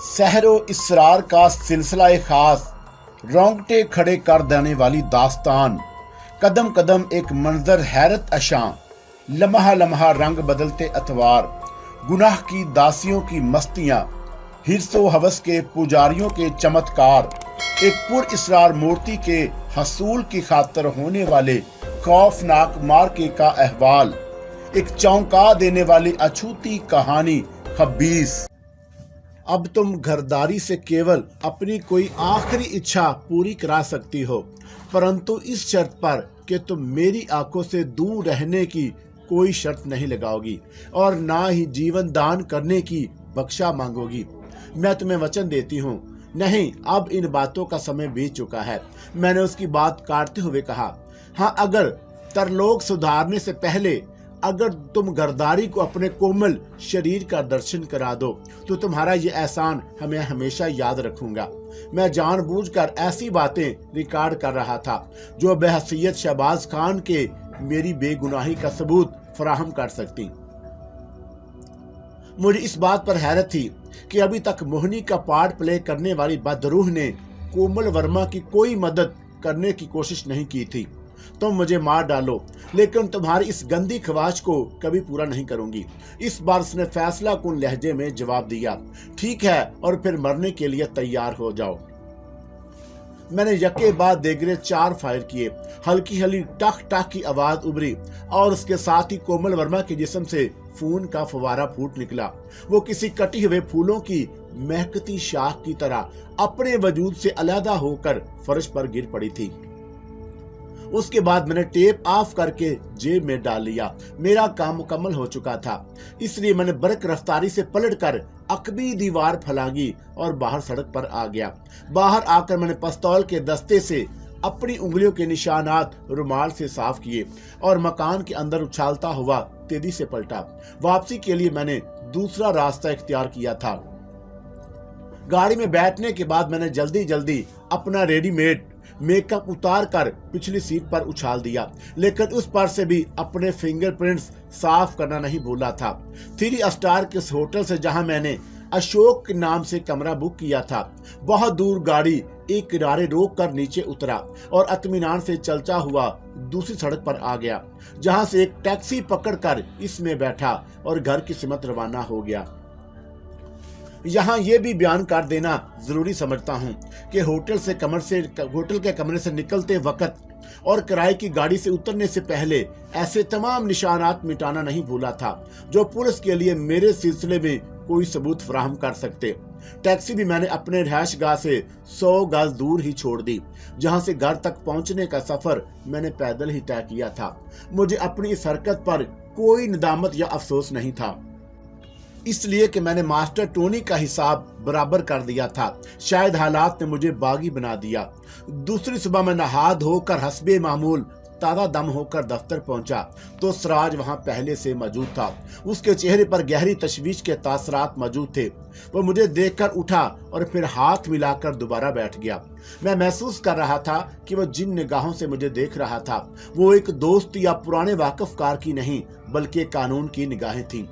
सहरो इसरार का सिलसिला खास, रोंगटे खड़े कर देने वाली दास्तान। कदम कदम एक मंजर हैरत अशां, लम्हा लम्हा रंग बदलते अतवार। गुनाह की दासियों की मस्तियां, हिर्सो हवस के पुजारियों के चमत्कार। एक पुर इसरार मूर्ति के हसूल की खातर होने वाले खौफनाक मार्के का अहवाल। एक चौंका देने वाली अछूती कहानी खबीस। अब तुम घरदारी से केवल अपनी कोई आखिरी इच्छा पूरी करा सकती हो, परंतु इस शर्त पर कि तुम मेरी आंखों से दूर रहने की कोई शर्त नहीं लगाओगी और ना ही जीवन दान करने की बख्शा मांगोगी। मैं तुम्हें वचन देती हूँ। नहीं, अब इन बातों का समय बीत चुका है। मैंने उसकी बात काटते हुए कहा, हाँ, अगर तरलोक सुधारने से पहले अगर तुम गर्दारी को अपने कोमल शरीर का दर्शन करा दो तो तुम्हारा ये एहसान हमें हमेशा याद रखूंगा। मैं जानबूझकर ऐसी बातें रिकॉर्ड कर रहा था जो बेहसियत शहबाज खान के मेरी बेगुनाही का सबूत फराहम कर सकती। मुझे इस बात पर हैरत थी कि अभी तक मोहिनी का पार्ट प्ले करने वाली बदरूह ने कोमल वर्मा की कोई मदद करने की कोशिश नहीं की थी। तुम मुझे मार डालो, लेकिन तुम्हारी इस गंदी ख्वाहिश को कभी पूरा नहीं करूंगी। इस बार उसने फैसला कुन लहजे में जवाब दिया, ठीक है, और फिर मरने के लिए तैयार हो जाओ। मैंने यके बाद देगरे 4 फायर किए। हल्की हल्की टक टक की आवाज उभरी और उसके साथ ही कोमल वर्मा के जिस्म से खून का फवारा फूट निकला। वो किसी कटी हुए फूलों की महकती शाख की तरह अपने वजूद से अलहदा होकर फर्श पर गिर पड़ी थी। उसके बाद मैंने टेप ऑफ करके जेब में डाल लिया। मेरा काम मुकम्मल हो चुका था, इसलिए मैंने बरक रफ्तारी से पलटकर अकबी दीवार फलांगी और बाहर सड़क पर आ गया। बाहर आकर मैंने पिस्तौल के दस्ते से अपनी उंगलियों के निशानात रुमाल से साफ किए और मकान के अंदर उछालता हुआ तेजी से पलटा। वापसी के लिए मैंने दूसरा रास्ता इख्तियार किया था। गाड़ी में बैठने के बाद मैंने जल्दी जल्दी अपना रेडीमेड मेकअप उतार कर पिछली सीट पर उछाल दिया, लेकिन उस पर से भी अपने फिंगरप्रिंट्स साफ करना नहीं भूला था। 3 स्टार के होटल से जहां मैंने अशोक के नाम से कमरा बुक किया था, बहुत दूर गाड़ी एक किनारे रोक कर नीचे उतरा और इत्मीनान से चलता हुआ दूसरी सड़क पर आ गया, जहां से एक टैक्सी पकड़कर इसमें बैठा और घर की सिमत रवाना हो गया। यहाँ ये भी बयान कर देना जरूरी समझता हूँ कि होटल के कमरे से निकलते वक्त और किराए की गाड़ी से उतरने से पहले ऐसे तमाम निशानात मिटाना नहीं भूला था जो पुलिस के लिए मेरे सिलसिले में कोई सबूत फराहम कर सकते। टैक्सी भी मैंने अपने रिहायशगाह से 100 गज दूर ही छोड़ दी, जहाँ से घर तक पहुँचने का सफर मैंने पैदल ही तय किया था। मुझे अपनी इस हरकत पर कोई निदामत या अफसोस नहीं था, इसलिए कि मैंने मास्टर टोनी का हिसाब बराबर कर दिया था। शायद हालात ने मुझे बागी बना दिया। दूसरी सुबह मैं नहा धोकर हस्बे मामूल ताज़ा दम होकर दफ्तर पहुंचा तो सिराज वहां पहले से मौजूद था। उसके चेहरे पर गहरी तशवीश के तासरात मौजूद थे। वो मुझे देखकर उठा और फिर हाथ मिलाकर दोबारा बैठ गया। मैं महसूस कर रहा था कि वो जिन निगाहों से मुझे देख रहा था वो एक दोस्त या पुराने वाकफकार की नहीं बल्कि कानून की निगाहें थीं।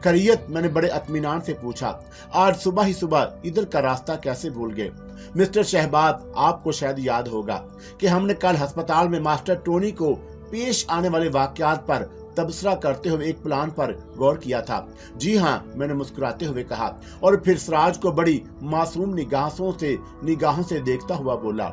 खैरियत, मैंने बड़े इत्मीनान से पूछा। आज सुबह ही सुबह इधर का रास्ता कैसे भूल गए? मिस्टर शहबाज, आपको शायद याद होगा कि हमने कल अस्पताल में मास्टर टोनी को पेश आने वाले वाकयात पर तबसरा करते हुए एक प्लान पर गौर किया था। जी हाँ, मैंने मुस्कुराते हुए कहा और फिर सिराज को बड़ी मासूम निगाहों से देखता हुआ बोला,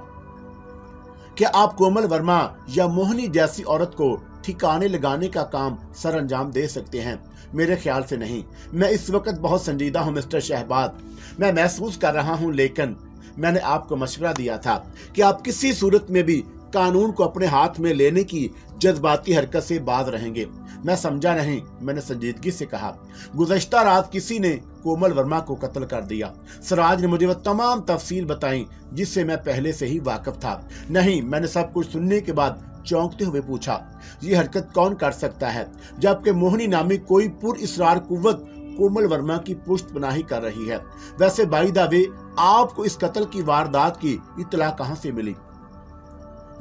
क्या आप कोमल वर्मा या मोहिनी जैसी औरत को ठिकाने लगाने का काम सर अंजाम दे सकते हैं? मेरे ख्याल से नहीं। मैं इस वक्त बहुत संजीदा हूँ मिस्टर शहबाज। मैं महसूस कर रहा हूँ, लेकिन मैंने आपको मशवरा दिया था कि आप किसी सूरत में भी कानून को अपने हाथ में लेने की जज्बाती हरकत से बाज रहेंगे। मैं समझा नहीं, मैंने संजीदगी से कहा। गुज़श्ता रात किसी ने कोमल वर्मा को कत्ल कर दिया। सिराज ने मुझे वह तमाम तफसील बताई जिससे मैं पहले से ही वाकिफ था। नहीं, मैंने सब कुछ सुनने के बाद चौंकते हुए पूछा, ये हरकत कौन कर सकता है जबकि मोहिनी नामी कोई पुर इसरार कुव्वत कोमल वर्मा की पुष्टपनाही कर रही है? वैसे बाई द वे, आपको इस कत्ल की वारदात की इत्तला कहां से मिली?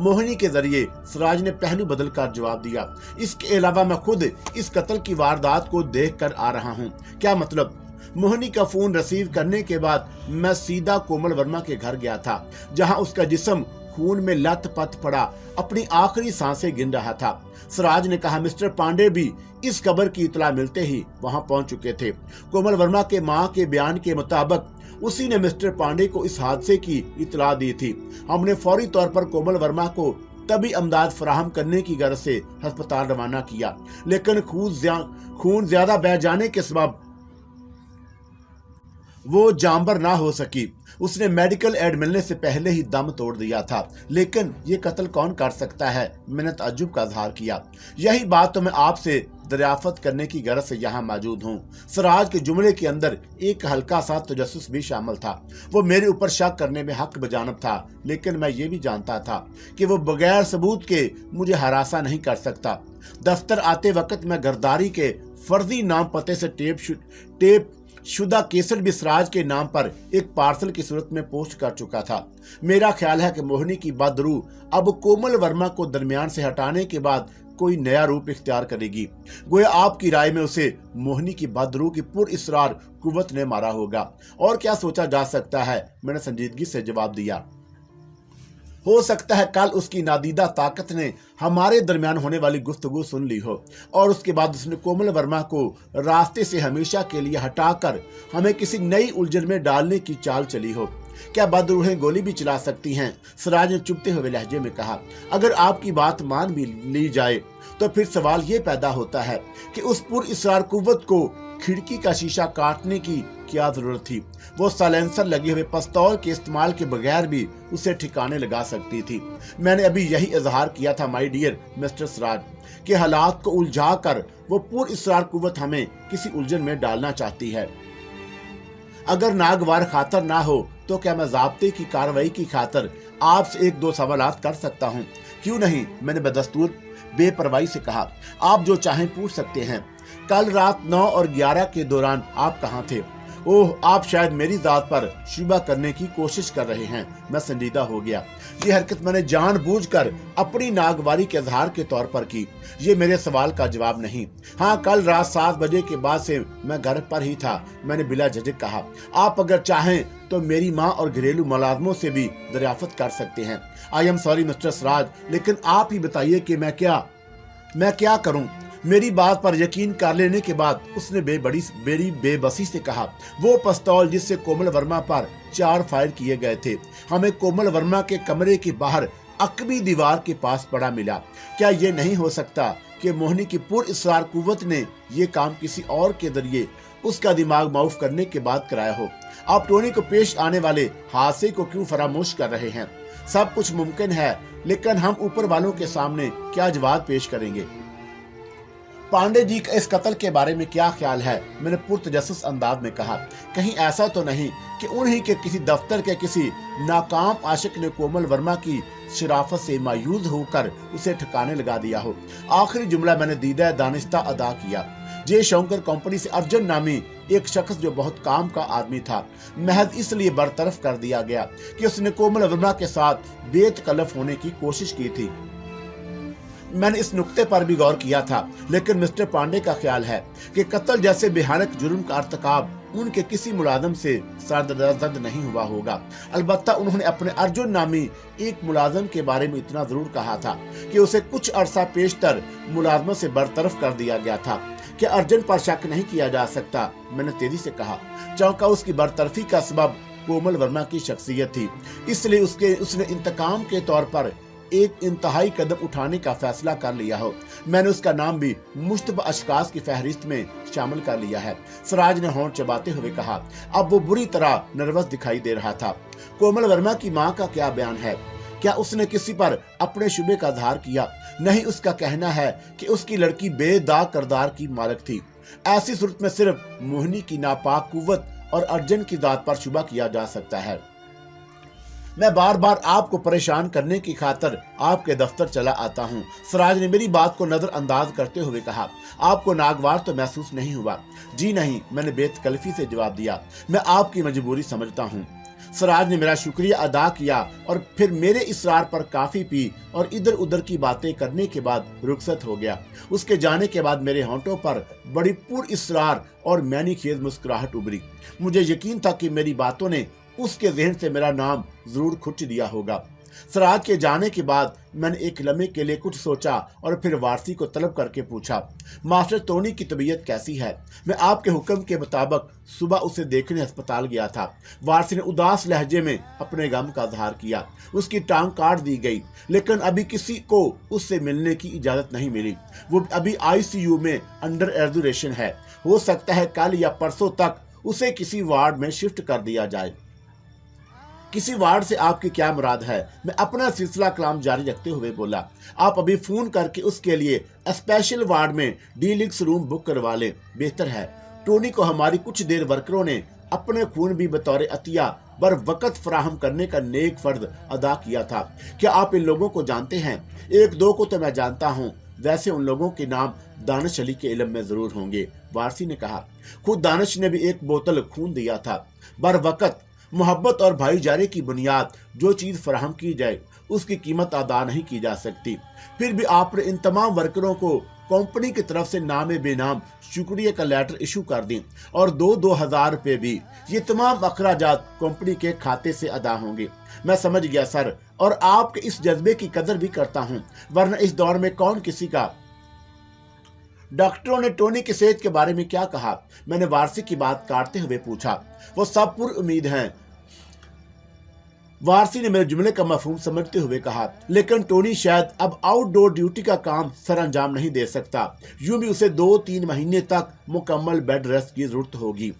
मोहिनी के जरिए, सिराज ने पहलू बदल कर जवाब दिया। इसके अलावा मैं खुद इस कत्ल की वारदात को देख कर आ रहा हूँ। क्या मतलब? मोहिनी का फोन रिसीव करने के बाद मैं सीधा कोमल वर्मा के घर गया था, जहां उसका जिस्म खून में लथपथ पड़ा अपनी आखिरी सांसें गिन रहा था। सिराज ने कहा, मिस्टर पांडे भी इस खबर की इतला मिलते ही वहां पहुंच चुके थे। कोमल वर्मा के मां के बयान के मुताबिक उसी ने मिस्टर पांडे को इस हादसे की इतला दी थी। हमने फौरी तौर पर कोमल वर्मा को तभी अमदाद फराहम करने की गर्ज से अस्पताल रवाना किया, लेकिन खून ज्यादा बह जाने के सबब वो जांबर ना हो सकी। उसने मेडिकल एड मिलने से पहले ही दम तोड़ दिया था। लेकिन ये कत्ल कौन कर सकता है? मैंने ताज्जुब का इजहार किया। यही बात तो मैं आपसे दरियाफ्त करने की गरज से यहाँ मौजूद हूँ। सिराज के जुमले के अंदर एक हल्का सा तजस्सुस भी शामिल था। वो मेरे ऊपर शक करने में हक बजानब था, लेकिन मैं ये भी जानता था कि वो बगैर सबूत के मुझे हरासा नहीं कर सकता। दफ्तर आते वक्त मैं गिरदारी के फर्जी नाम पते से टेप शुदा केसर भी सिराज के नाम पर एक पार्सल की सूरत में पोस्ट कर चुका था। मेरा ख्याल है कि मोहिनी की बदरूह अब कोमल वर्मा को दरमियान से हटाने के बाद कोई नया रूप इख्तियार करेगी। गोया आपकी राय में उसे मोहिनी की बदरूह की पुरइसरार कुव्वत ने मारा होगा। और क्या सोचा जा सकता है? मैंने संजीदगी से जवाब दिया। हो सकता है कल उसकी नादीदा ताकत ने हमारे दरमियान होने वाली गुफ्तगू सुन ली हो और उसके बाद उसने कोमल वर्मा को रास्ते से हमेशा के लिए हटाकर हमें किसी नई उलझन में डालने की चाल चली हो। क्या बदरूहें गोली भी चला सकती हैं? सिराज ने चुपते हुए लहजे में कहा। अगर आपकी बात मान भी ली जाए तो फिर सवाल ये पैदा होता है कि उस पुरइसरार कुव्वत को खिड़की का शीशा काटने की क्या जरूरत थी? वो साइलेंसर लगे हुए पिस्तौल के इस्तेमाल के बगैर भी उसे ठिकाने लगा सकती थी। मैंने अभी यही इजहार किया था माय डियर मिस्टर सिराज कि हालात को उलझा कर वो पुरइसरार कुव्वत हमें किसी उलझन में डालना चाहती है। अगर नागवार खातर ना हो तो क्या मैं ज़ाब्ते की कार्रवाई की खातर आपसे एक दो सवालात कर सकता हूँ? क्यों नहीं, मैंने बदस्तूर बेपरवाही से कहा। आप जो चाहें पूछ सकते हैं। कल रात 9 और 11 के दौरान आप कहाँ थे? ओह, आप शायद मेरी जात पर शुबा करने की कोशिश कर रहे हैं। मैं संजीदा हो गया। ये हरकत मैंने जानबूझकर अपनी नागवारी के इजहार के तौर पर की। ये मेरे सवाल का जवाब नहीं। हाँ, कल रात 7 बजे के बाद से मैं घर पर ही था। मैंने बिला झिझक कहा। आप अगर चाहें तो मेरी माँ और घरेलू मुलाजमों से भी दरियाफ्त कर सकते हैं। I am sorry mister Siraj, लेकिन आप ही बताइए कि मैं क्या करूं? मेरी बात पर यकीन कर लेने के बाद उसने बड़ी बेबसी से कहा, वो पिस्तौल जिससे कोमल वर्मा पर 4 फायर किए गए थे हमें कोमल वर्मा के कमरे के बाहर अकबी दीवार के पास पड़ा मिला। क्या ये नहीं हो सकता कि मोहिनी की पुरइसरार कुव्वत ने ये काम किसी और के जरिए उसका दिमाग माउफ करने के बाद कराया हो? आप टोनी को पेश आने वाले हादसे को क्यों फरामोश कर रहे हैं? सब कुछ मुमकिन है, लेकिन हम ऊपर वालों के सामने क्या जवाब पेश करेंगे? पांडे जी का इस कत्ल के बारे में क्या ख्याल है? मैंने पुरतजस्सुस अंदाज में कहा। कहीं ऐसा तो नहीं कि उन्हीं के किसी दफ्तर के किसी नाकाम आशिक ने कोमल वर्मा की शराफत से मायूस होकर उसे ठिकाने लगा दिया हो? आखिरी जुमला मैंने दीदा दानिस्ता अदा किया। जे शौकर कंपनी से अर्जुन नामी एक शख्स जो बहुत काम का आदमी था, महज इसलिए बरतरफ कर दिया गया कि उसने कोमल वर्मा के साथ बेतकल्लफ होने की कोशिश की थी। मैंने इस नुक्ते पर भी गौर किया था, लेकिन मिस्टर पांडे का ख्याल है कि कत्ल जैसे भयानक जुर्म का अर्तकाब उनके किसी मुलाजम से सरदर्द नहीं हुआ होगा। अलबत्ता उन्होंने अपने अर्जुन नामी एक मुलाजम के बारे में इतना जरूर कहा था कि उसे कुछ अरसा पेशतर मुलाजमत से बरतरफ कर दिया गया था। क्या अर्जुन पर शक नहीं किया जा सकता? मैंने तेजी से कहा। चौंका उसकी बरतरफी का सबब कोमल वर्मा की शख्सियत थी, इसलिए उसने इंतकाम के तौर पर एक इंतहाई कदम उठाने का फैसला कर लिया हो। मैंने उसका नाम भी मुश्तबा अशखास की फहरिस्त में शामिल कर लिया है। सिराज ने होंठ चबाते हुए कहा। अब वो बुरी तरह नर्वस दिखाई दे रहा था। कोमल वर्मा की मां का क्या बयान है? क्या उसने किसी पर अपने शुबे का इजहार किया? नहीं, उसका कहना है कि उसकी लड़की बेदाग किरदार की मालिक थी। ऐसी सूरत में सिर्फ मोहिनी की नापाक कुव्वत और अर्जुन की जात पर शुबा किया जा सकता है। मैं बार बार आपको परेशान करने की खातिर आपके दफ्तर चला आता हूँ। सिराज ने मेरी बात को नजरअंदाज करते हुए कहा। आपको नागवार तो महसूस नहीं हुआ? जी नहीं, मैंने बेतकल्फी से जवाब दिया। मैं आपकी मजबूरी समझता हूँ। सराज ने मेरा शुक्रिया अदा किया और फिर मेरे इसरार पर काफी पी और इधर उधर की बातें करने के बाद रुखसत हो गया। उसके जाने के बाद मेरे होंठों पर बड़ी पुर इसरार और मैनीखेज मुस्कुराहट उभरी। मुझे यकीन था कि मेरी बातों ने उसके जहन से मेरा नाम जरूर खुट दिया होगा। सराज के जाने के बाद मैंने एक लम्हे के लिए कुछ सोचा और फिर वारसी को तलब करके पूछा, मास्टर टोनी की तबीयत कैसी है? मैं आपके हुक्म के मुताबिक सुबह उसे देखने अस्पताल गया था। वारसी ने उदास लहजे में अपने गम का इजहार किया। उसकी टांग काट दी गई, लेकिन अभी किसी को उससे मिलने की इजाजत नहीं मिली। वो अभी आईसीयू में अंडर ऑब्जर्वेशन है। हो सकता है कल या परसों तक उसे किसी वार्ड में शिफ्ट कर दिया जाए। किसी वार्ड से आपकी क्या मुराद है? मैं अपना सिलसिला कलाम जारी रखते हुए बोला, आप अभी फोन करके उसके लिए स्पेशल वार्ड में डीलक्स रूम बुक करवा लें, बेहतर है। टोनी को हमारी कुछ देर वर्करों ने अपने खून भी बतौर अतिया बर वक़्त फराहम करने का नेक फर्ज अदा किया था। क्या आप इन लोगों को जानते हैं? एक दो को तो मैं जानता हूँ, वैसे उन लोगों के नाम दानिश अली के इल्म में जरूर होंगे। वारसी ने कहा, खुद दानिश ने भी एक बोतल खून दिया था। बर वक़्त मोहब्बत और भाईचारे की बुनियाद जो चीज फराहम की जाए उसकी कीमत अदा नहीं की जा सकती। फिर भी आपने इन तमाम वर्करों को कंपनी की तरफ से नामे बेनाम शुक्रिया का लेटर इशू कर दी और 2,000 रुपए भी। ये तमाम अखराजात कंपनी के खाते से अदा होंगे। मैं समझ गया सर, और आपके इस जज्बे की कदर भी करता हूँ, वरना इस दौर में कौन किसी का। डॉक्टरों ने टोनी की सेहत के बारे में क्या कहा? मैंने वारसी की बात काटते हुए पूछा। वो सब पुर उम्मीद हैं। वारसी ने मेरे जुमले का मफहूम समझते हुए कहा, लेकिन टोनी शायद अब आउटडोर ड्यूटी का काम सर अंजाम नहीं दे सकता। यूं भी उसे 2-3 महीने तक मुकम्मल बेड रेस्ट की जरूरत होगी।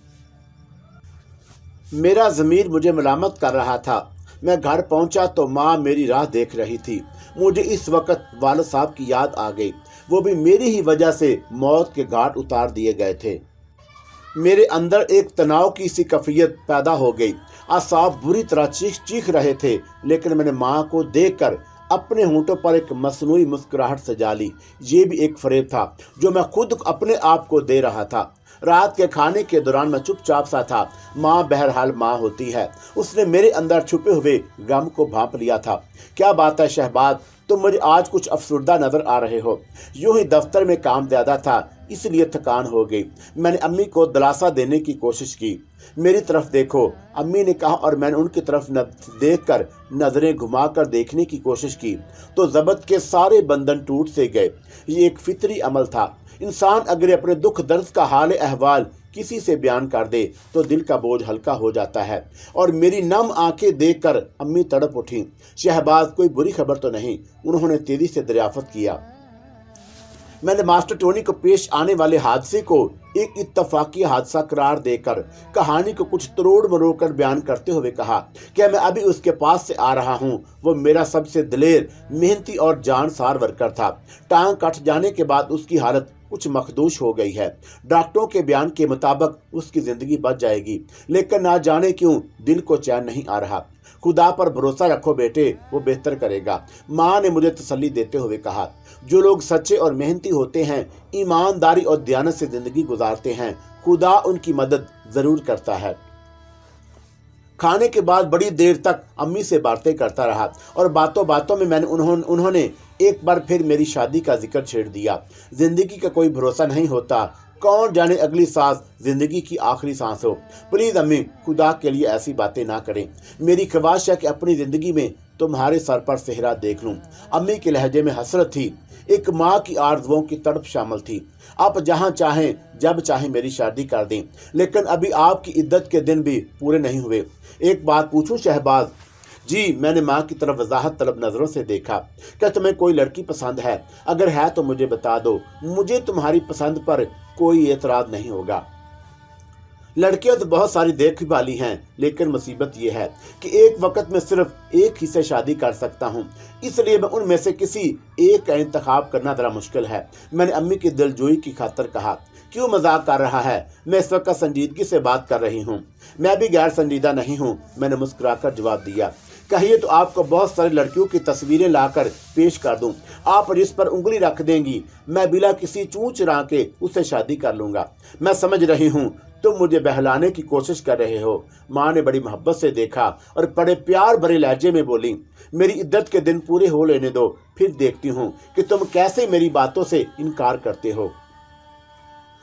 मेरा ज़मीर मुझे मलामत कर रहा था। मैं घर पहुंचा तो माँ मेरी राह देख रही थी। मुझे इस वक्त वालिद साहब की याद आ गई। वो भी मेरी ही वजह से मौत के घाट उतार दिए गए थे। मेरे अंदर एक तनाव की सी कैफियत पैदा हो गई। आसाब बुरी तरह चीख रहे थे, लेकिन मैंने माँ को देखकर अपने होंठों पर एक मसनूई मुस्कुराहट सजा ली। ये भी एक फरेब था जो मैं खुद अपने आप को दे रहा था। रात के खाने के दौरान मैं चुपचाप सा था। माँ बहरहाल माँ होती है। उसने मेरे अंदर छुपे हुए गम को भांप लिया था। क्या बात है शहबाज, तुम मुझे आज कुछ अफसरदा नजर आ रहे हो। यूं ही दफ्तर में काम ज्यादा था, इसलिए थकान हो गई। मैंने अम्मी को दिलासा देने की कोशिश की। मेरी तरफ देखो, अम्मी ने कहा, और मैंने उनकी तरफ देखकर नजरें घुमाकर देखने की कोशिश की तो जबत के सारे बंधन टूट से गए। ये एक फितरी अमल था। इंसान अगर अपने दुख दर्द का हाल अहवाल किसी से बयान कर दे तो दिल का बोझ हल्का हो जाता है। और मेरी नम आंखें देखकर अम्मी तड़प उठी। शहबाज, कोई बुरी खबर तो नहीं? उन्होंने तेजी से दरियाफ्त किया। मैंने मास्टर टोनी को पेश आने वाले हादसे को एक इत्तफाकी हादसा करार देकर कहानी को कुछ तरोड़ मरोड़ कर बयान करते हुए कहा, क्या मैं अभी उसके पास से आ रहा हूँ। वो मेरा सबसे दिलेर, मेहनती और जानसार वर्कर था। टांग कट जाने के बाद उसकी हालत कुछ मखदूश हो गई है। डॉक्टरों के बयान के मुताबिक उसकी जिंदगी बच जाएगी, लेकिन ना जाने क्यों दिल को चैन नहीं आ रहा। खुदा पर भरोसा रखो बेटे, वो बेहतर करेगा। माँ ने मुझे तसल्ली देते हुए कहा, जो लोग सच्चे और मेहनती होते हैं, ईमानदारी और दयानत से जिंदगी गुजारते हैं, खुदा उनकी मदद जरूर करता है। खाने के बाद बड़ी देर तक अम्मी से बातें करता रहा और बातों बातों में उन्होंने एक बार फिर मेरी शादी का जिक्र छेड़ दिया। जिंदगी का कोई भरोसा नहीं होता, कौन जाने अगली सांस जिंदगी की आखिरी सांस हो। प्लीज अम्मी, खुदा के लिए ऐसी बातें ना करें। मेरी ख्वाहिश है कि अपनी जिंदगी में तुम्हारे सर पर सेहरा देख लूं। अम्मी के लहजे में हसरत थी, एक माँ की आरज़ुओं की तड़प शामिल थी। आप जहाँ चाहें जब चाहें मेरी शादी कर दें, लेकिन अभी आपकी इद्दत के दिन भी पूरे नहीं हुए। एक बात पूछूं शहबाज? जी। मैंने माँ की तरफ वजाहत तलब नजरों से देखा। क्या तुम्हें कोई लड़की पसंद है? अगर है तो मुझे बता दो, मुझे तुम्हारी पसंद पर कोई एतराज नहीं होगा। लड़कियां तो बहुत सारी देखने वाली हैं, लेकिन मुसीबत यह है कि एक वक्त में सिर्फ एक ही से शादी कर सकता हूं, इसलिए मैं उनमें से किसी एक का इंतखाब करना जरा मुश्किल है। मैंने अम्मी की दिलजोई की खातिर कहा। क्यों मजाक कर रहा है? मैं इस वक्त संजीदगी से बात कर रही हूँ। मैं भी गैर संजीदा नहीं हूँ, मैंने मुस्कुराकर जवाब दिया। कहिए तो आपको बहुत सारी लड़कियों की तस्वीरें लाकर पेश कर दूं। आप जिस पर उंगली रख देंगी, मैं बिना किसी चूं चुरा के उससे शादी कर लूंगा। मैं समझ रही हूँ तुम मुझे बहलाने की कोशिश कर रहे हो। माँ ने बड़ी मोहब्बत से देखा और बड़े प्यार भरे लहजे में बोली, मेरी इद्दत के दिन पूरे हो लेने दो, फिर देखती हूँ कि तुम कैसे मेरी बातों से इनकार करते हो।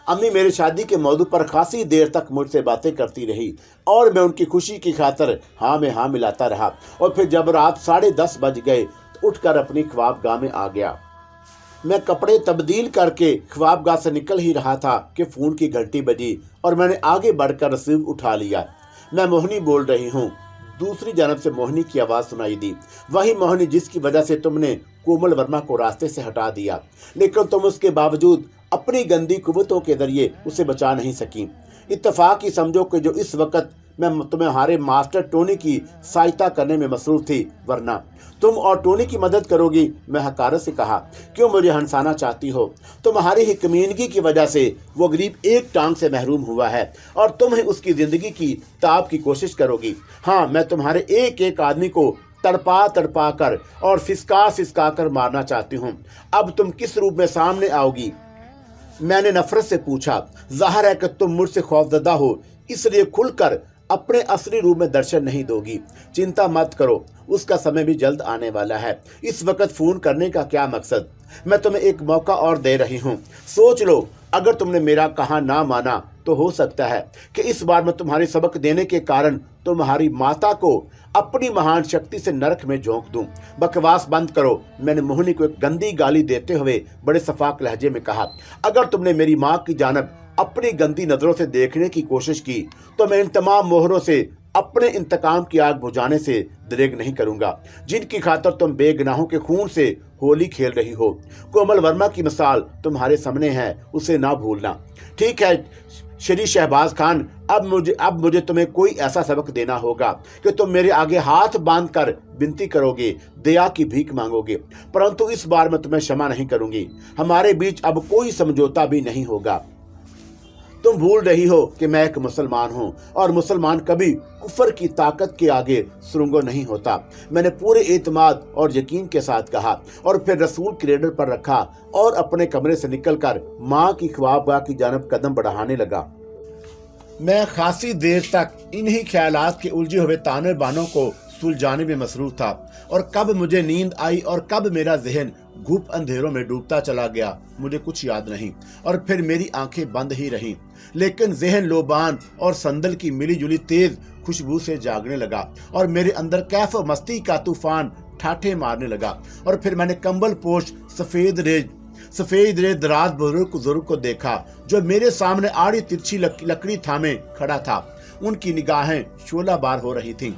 अम्मी मेरी शादी के मौजू पर खासी देर तक मुझसे बातें करती रही और मैं उनकी खुशी की खातर हाँ में हाँ मिलाता रहा। और फिर जब रात 10:30 बज गए तो उठकर अपनी ख्वाबगाह में आ गया। मैं कपड़े तब्दील करके ख्वाबगाह से निकल ही रहा था कि फ़ोन की घंटी बजी और मैंने आगे बढ़कर रिसीव उठा लिया। मैं मोहिनी बोल रही हूँ। दूसरी जानब से मोहिनी की आवाज़ सुनाई दी, वही मोहिनी जिसकी वजह से तुमने कोमल वर्मा को रास्ते से हटा दिया, लेकिन तुम उसके बावजूद अपनी गंदी कुव्वतों के जरिए उसे बचा नहीं सकी। इत्तफाक ही समझो कि जो इस वक्त मैं तुम्हारे मास्टर टोनी की सहायता करने में मसरूफ थी, वरना तुम और टोनी की मदद करोगी। मैं हकारत से कहा, क्यों मुझे हंसाना चाहती हो? तुम्हारी ही कमीनगी की वजह से वो गरीब एक टांग से महरूम हुआ है और तुम ही उसकी जिंदगी की ताब की कोशिश करोगी। हाँ, मैं तुम्हारे एक एक आदमी को तड़पा तड़पा कर और सिसका कर मारना चाहती हूँ। अब तुम किस रूप में सामने आओगी? मैंने नफरत से पूछा। जाहिर है कि तुम मुझसे खौफजदा हो, इसलिए खुलकर अपने असली रूप में दर्शन नहीं दोगी। चिंता मत करो, उसका समय भी जल्द आने वाला है। इस वक्त फोन करने का क्या मकसद? मैं तुम्हें एक मौका और दे रही हूँ, सोच लो। अगर तुमने मेरा कहा ना माना तो हो सकता है कि इस बार मैं तुम्हारी सबक देने के कारण तुम्हारी माता को अपनी महान शक्ति से नरक में झोंक दूं। बकवास बंद करो, मैंने मोहिनी को एक गंदी गाली देते हुए बड़े सफाक लहजे में कहा। अगर तुमने मेरी माँ की जानब अपनी गंदी नजरों से देखने की कोशिश की तो मैं इन तमाम मोहरों से अपने इंतकाम की आग बुझाने से दरेग नहीं करूंगा, जिनकी खातर तुम बेगनाहों के खून से होली खेल रही हो। कोमल वर्मा की मिसाल तुम्हारे सामने है, उसे ना भूलना। ठीक है श्री शहबाज खान, अब मुझे तुम्हें कोई ऐसा सबक देना होगा कि तुम मेरे आगे हाथ बांधकर विनती करोगे, दया की भीख मांगोगे, परंतु इस बार मैं तुम्हें क्षमा नहीं करूंगी। हमारे बीच अब कोई समझौता भी नहीं होगा। तुम भूल रही हो कि मैं एक मुसलमान हूं और मुसलमान कभी कुफर की ताकत के आगे सुरंगो नहीं होता। मैंने पूरे एतमाद और यकीन के साथ कहा और फिर रसूल की रेडर पर रखा और अपने कमरे से निकलकर माँ की ख्वाबगाह की जानब कदम बढ़ाने लगा। मैं खासी देर तक इन्हीं ख्यालात के उलझे हुए ताने बानों को सुलझाने में मसरूफ था और कब मुझे नींद आई और कब मेरा जहन घुप अंधेरों में डूबता चला गया, मुझे कुछ याद नहीं। और फिर मेरी आंखें बंद ही रहीं, लेकिन जहन लोबान और संदल की मिली जुली तेज खुशबू से जागने लगा और मेरे अंदर कैफ मस्ती का तूफान ठाठे मारने लगा। और फिर मैंने कंबल पोश सफेद रेज दराज बुजुर्ग को देखा, जो मेरे सामने आड़ी तिरछी लकड़ी थामे खड़ा था। उनकी निगाहें शोला बार हो रही थीं।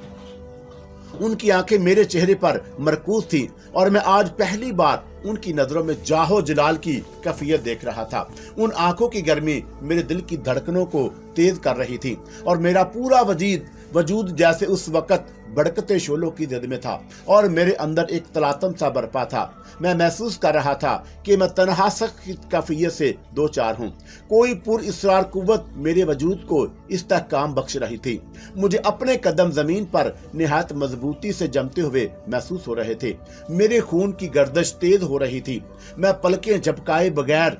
उनकी आंखें मेरे चेहरे पर मरकूज थी और मैं आज पहली बार उनकी नजरों में जाहो जलाल की कैफियत देख रहा था। उन आंखों की गर्मी मेरे दिल की धड़कनों को तेज कर रही थी और मेरा पूरा वजूद जैसे उस वक्त भड़कते शोलों की जद में था और मेरे अंदर एक तलातम सा बरपा था। मैं महसूस कर रहा था कि मैं तन्हा सख्त कैफियत से दो चार हूँ। कोई पुरइसरार कुव्वत मेरे वजूद को इस्तेहकाम बख्श रही थी। मुझे अपने कदम जमीन पर निहायत मजबूती से जमते हुए महसूस हो रहे थे। मेरे खून की गर्दिश तेज हो रही थी। मैं पलकें झपकाए बगैर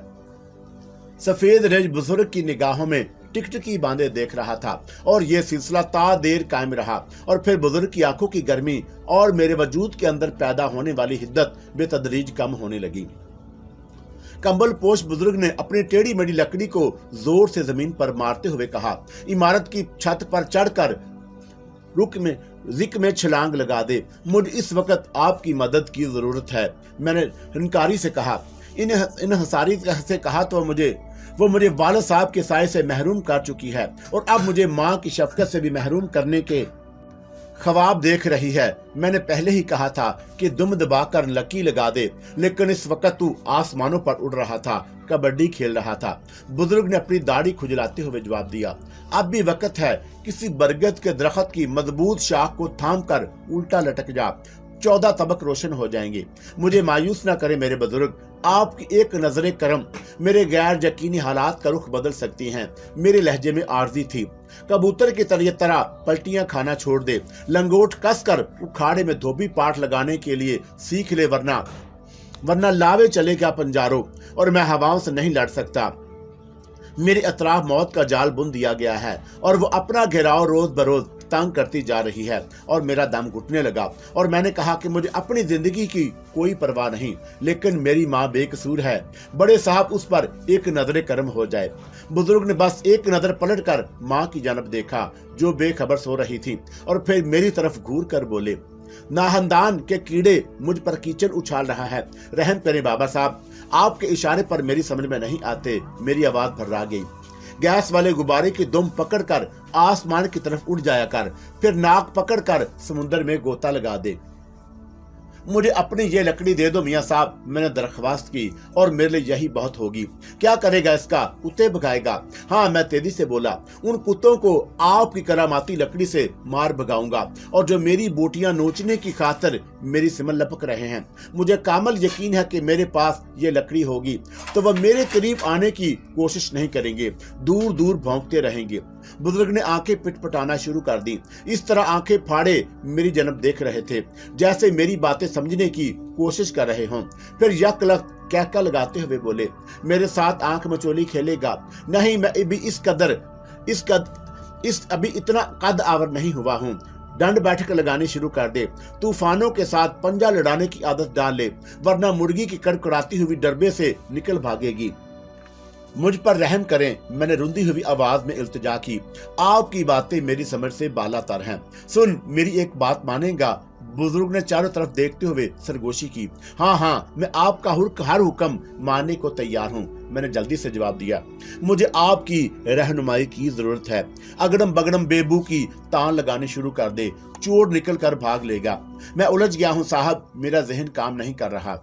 सफेद रेज बुजुर्ग की निगाहों में टिकटिकी बांधे देख रहा था और यह सिलसिला ता देर कायम रहा और फिर बुजुर्ग की आंखों की गर्मी और मेरे वजूद के अंदर पैदा होने वाली हिद्दत बेतदरीज कम होने लगी। कंबल पोश बुजुर्ग ने अपनी टेढ़ी मेढ़ी लकड़ी को जोर से जमीन पर मारते हुए कहा, इमारत की छत पर चढ़कर जिक में छलांग लगा दे, मुझे इस वक्त आपकी मदद की जरूरत है। मैंने हिनकारी से कहा। इन हंसारी से कहा तो वो मुझे वालिद साहब के साए से महरूम कर चुकी है और अब मुझे माँ की शफकत से भी महरूम करने के ख्वाब देख रही है। मैंने पहले ही कहा था कि दुम दबाकर लकी लगा दे, लेकिन इस वक्त तू आसमानों पर उड़ रहा था, कबड्डी खेल रहा था। बुजुर्ग ने अपनी दाढ़ी खुजलाते हुए जवाब दिया, अब भी वक्त है, किसी बरगद के दरख्त की मजबूत शाख को थाम कर उल्टा लटक जा, 14 तबक रोशन हो जाएंगे। मुझे मायूस न करे मेरे बुजुर्ग, आपकी एक नजरे करम मेरे गैर यकीनी हालात का रुख बदल सकती हैं। मेरे लहजे में आर्जी थी। कबूतर की तरह पलटियां खाना छोड़ दे, लंगोट कसकर उखाड़े में धोबी पाठ लगाने के लिए सीख ले, वरना लावे चलेगा पंजारों और मैं हवाओं से नहीं लड़ सकता। मेरे अतराफ मौत का जाल बुन दिया गया है और वो अपना घेराव रोज बरोज तंग करती जा रही है और मेरा दम घुटने लगा और मैंने कहा कि मुझे अपनी जिंदगी की कोई परवाह नहीं, लेकिन मेरी माँ बेकसूर है। बड़े साहब उस पर एक नजर करम हो जाए। बुजुर्ग ने बस एक नजर पलट कर माँ की जानब देखा जो बेखबर सो रही थी और फिर मेरी तरफ घूर कर बोले, नाहनदान के कीड़े मुझ पर कीचड़ उछाल रहा है, रहम करें बाबा साहब। आपके इशारे पर मेरी समझ में नहीं आते मेरी आवाज भर्रा गई। गैस वाले गुब्बारे की दुम पकड़कर आसमान की तरफ उड़ जाया कर, फिर नाक पकड़कर समुद्र में गोता लगा दे। मुझे अपनी ये लकड़ी दे दो मियाँ साहब, मैंने दरख्वास्त की, और मेरे लिए यही बहुत होगी। क्या करेगा इसका? कुत्ते भगाएगा। हाँ, मैं तेजी से बोला, उन कुत्तों को आपकी करामाती लकड़ी से मार भगाऊंगा, और जो मेरी बोटियां नोचने की खातिर मेरी सिमल लपक रहे हैं, मुझे कामल यकीन है कि मेरे पास ये लकड़ी होगी तो वह मेरे करीब आने की कोशिश नहीं करेंगे, दूर दूर भौंकते रहेंगे। बुजुर्ग ने आंखें पिटपटाना शुरू कर दी। इस तरह आंखें फाड़े मेरी जनब देख रहे थे जैसे मेरी बातें समझने की कोशिश कर रहे हों। फिर यकलक कहका लगाते हुए बोले, मेरे साथ आंख मचोली खेलेगा? नहीं, मैं अभी इतना कद आवर नहीं हुआ हूँ। दंड बैठक लगानी शुरू कर दे। तूफानों के साथ पंजा लड़ाने की आदत डाल ले, वरना मुर्गी की कड़कड़ाती हुई डरबे से निकल भागेगी। मुझ पर रहम करें, मैंने रुंधी हुई आवाज में इल्तिजा की। आपकी बातें मेरी समझ से बालातर हैं। सुन, मेरी एक बात मानेगा? बुजुर्ग ने चारों तरफ देखते हुए सरगोशी की। हाँ, मैं आपका हर हुक्म मानने को तैयार हूँ, मैंने जल्दी से जवाब दिया। मुझे आपकी रहनुमाई की जरूरत है। अगड़म बगड़म बेबू की तान लगानी शुरू कर दे, चोर निकल कर भाग लेगा। मैं उलझ गया हूँ साहब, मेरा जहन काम नहीं कर रहा।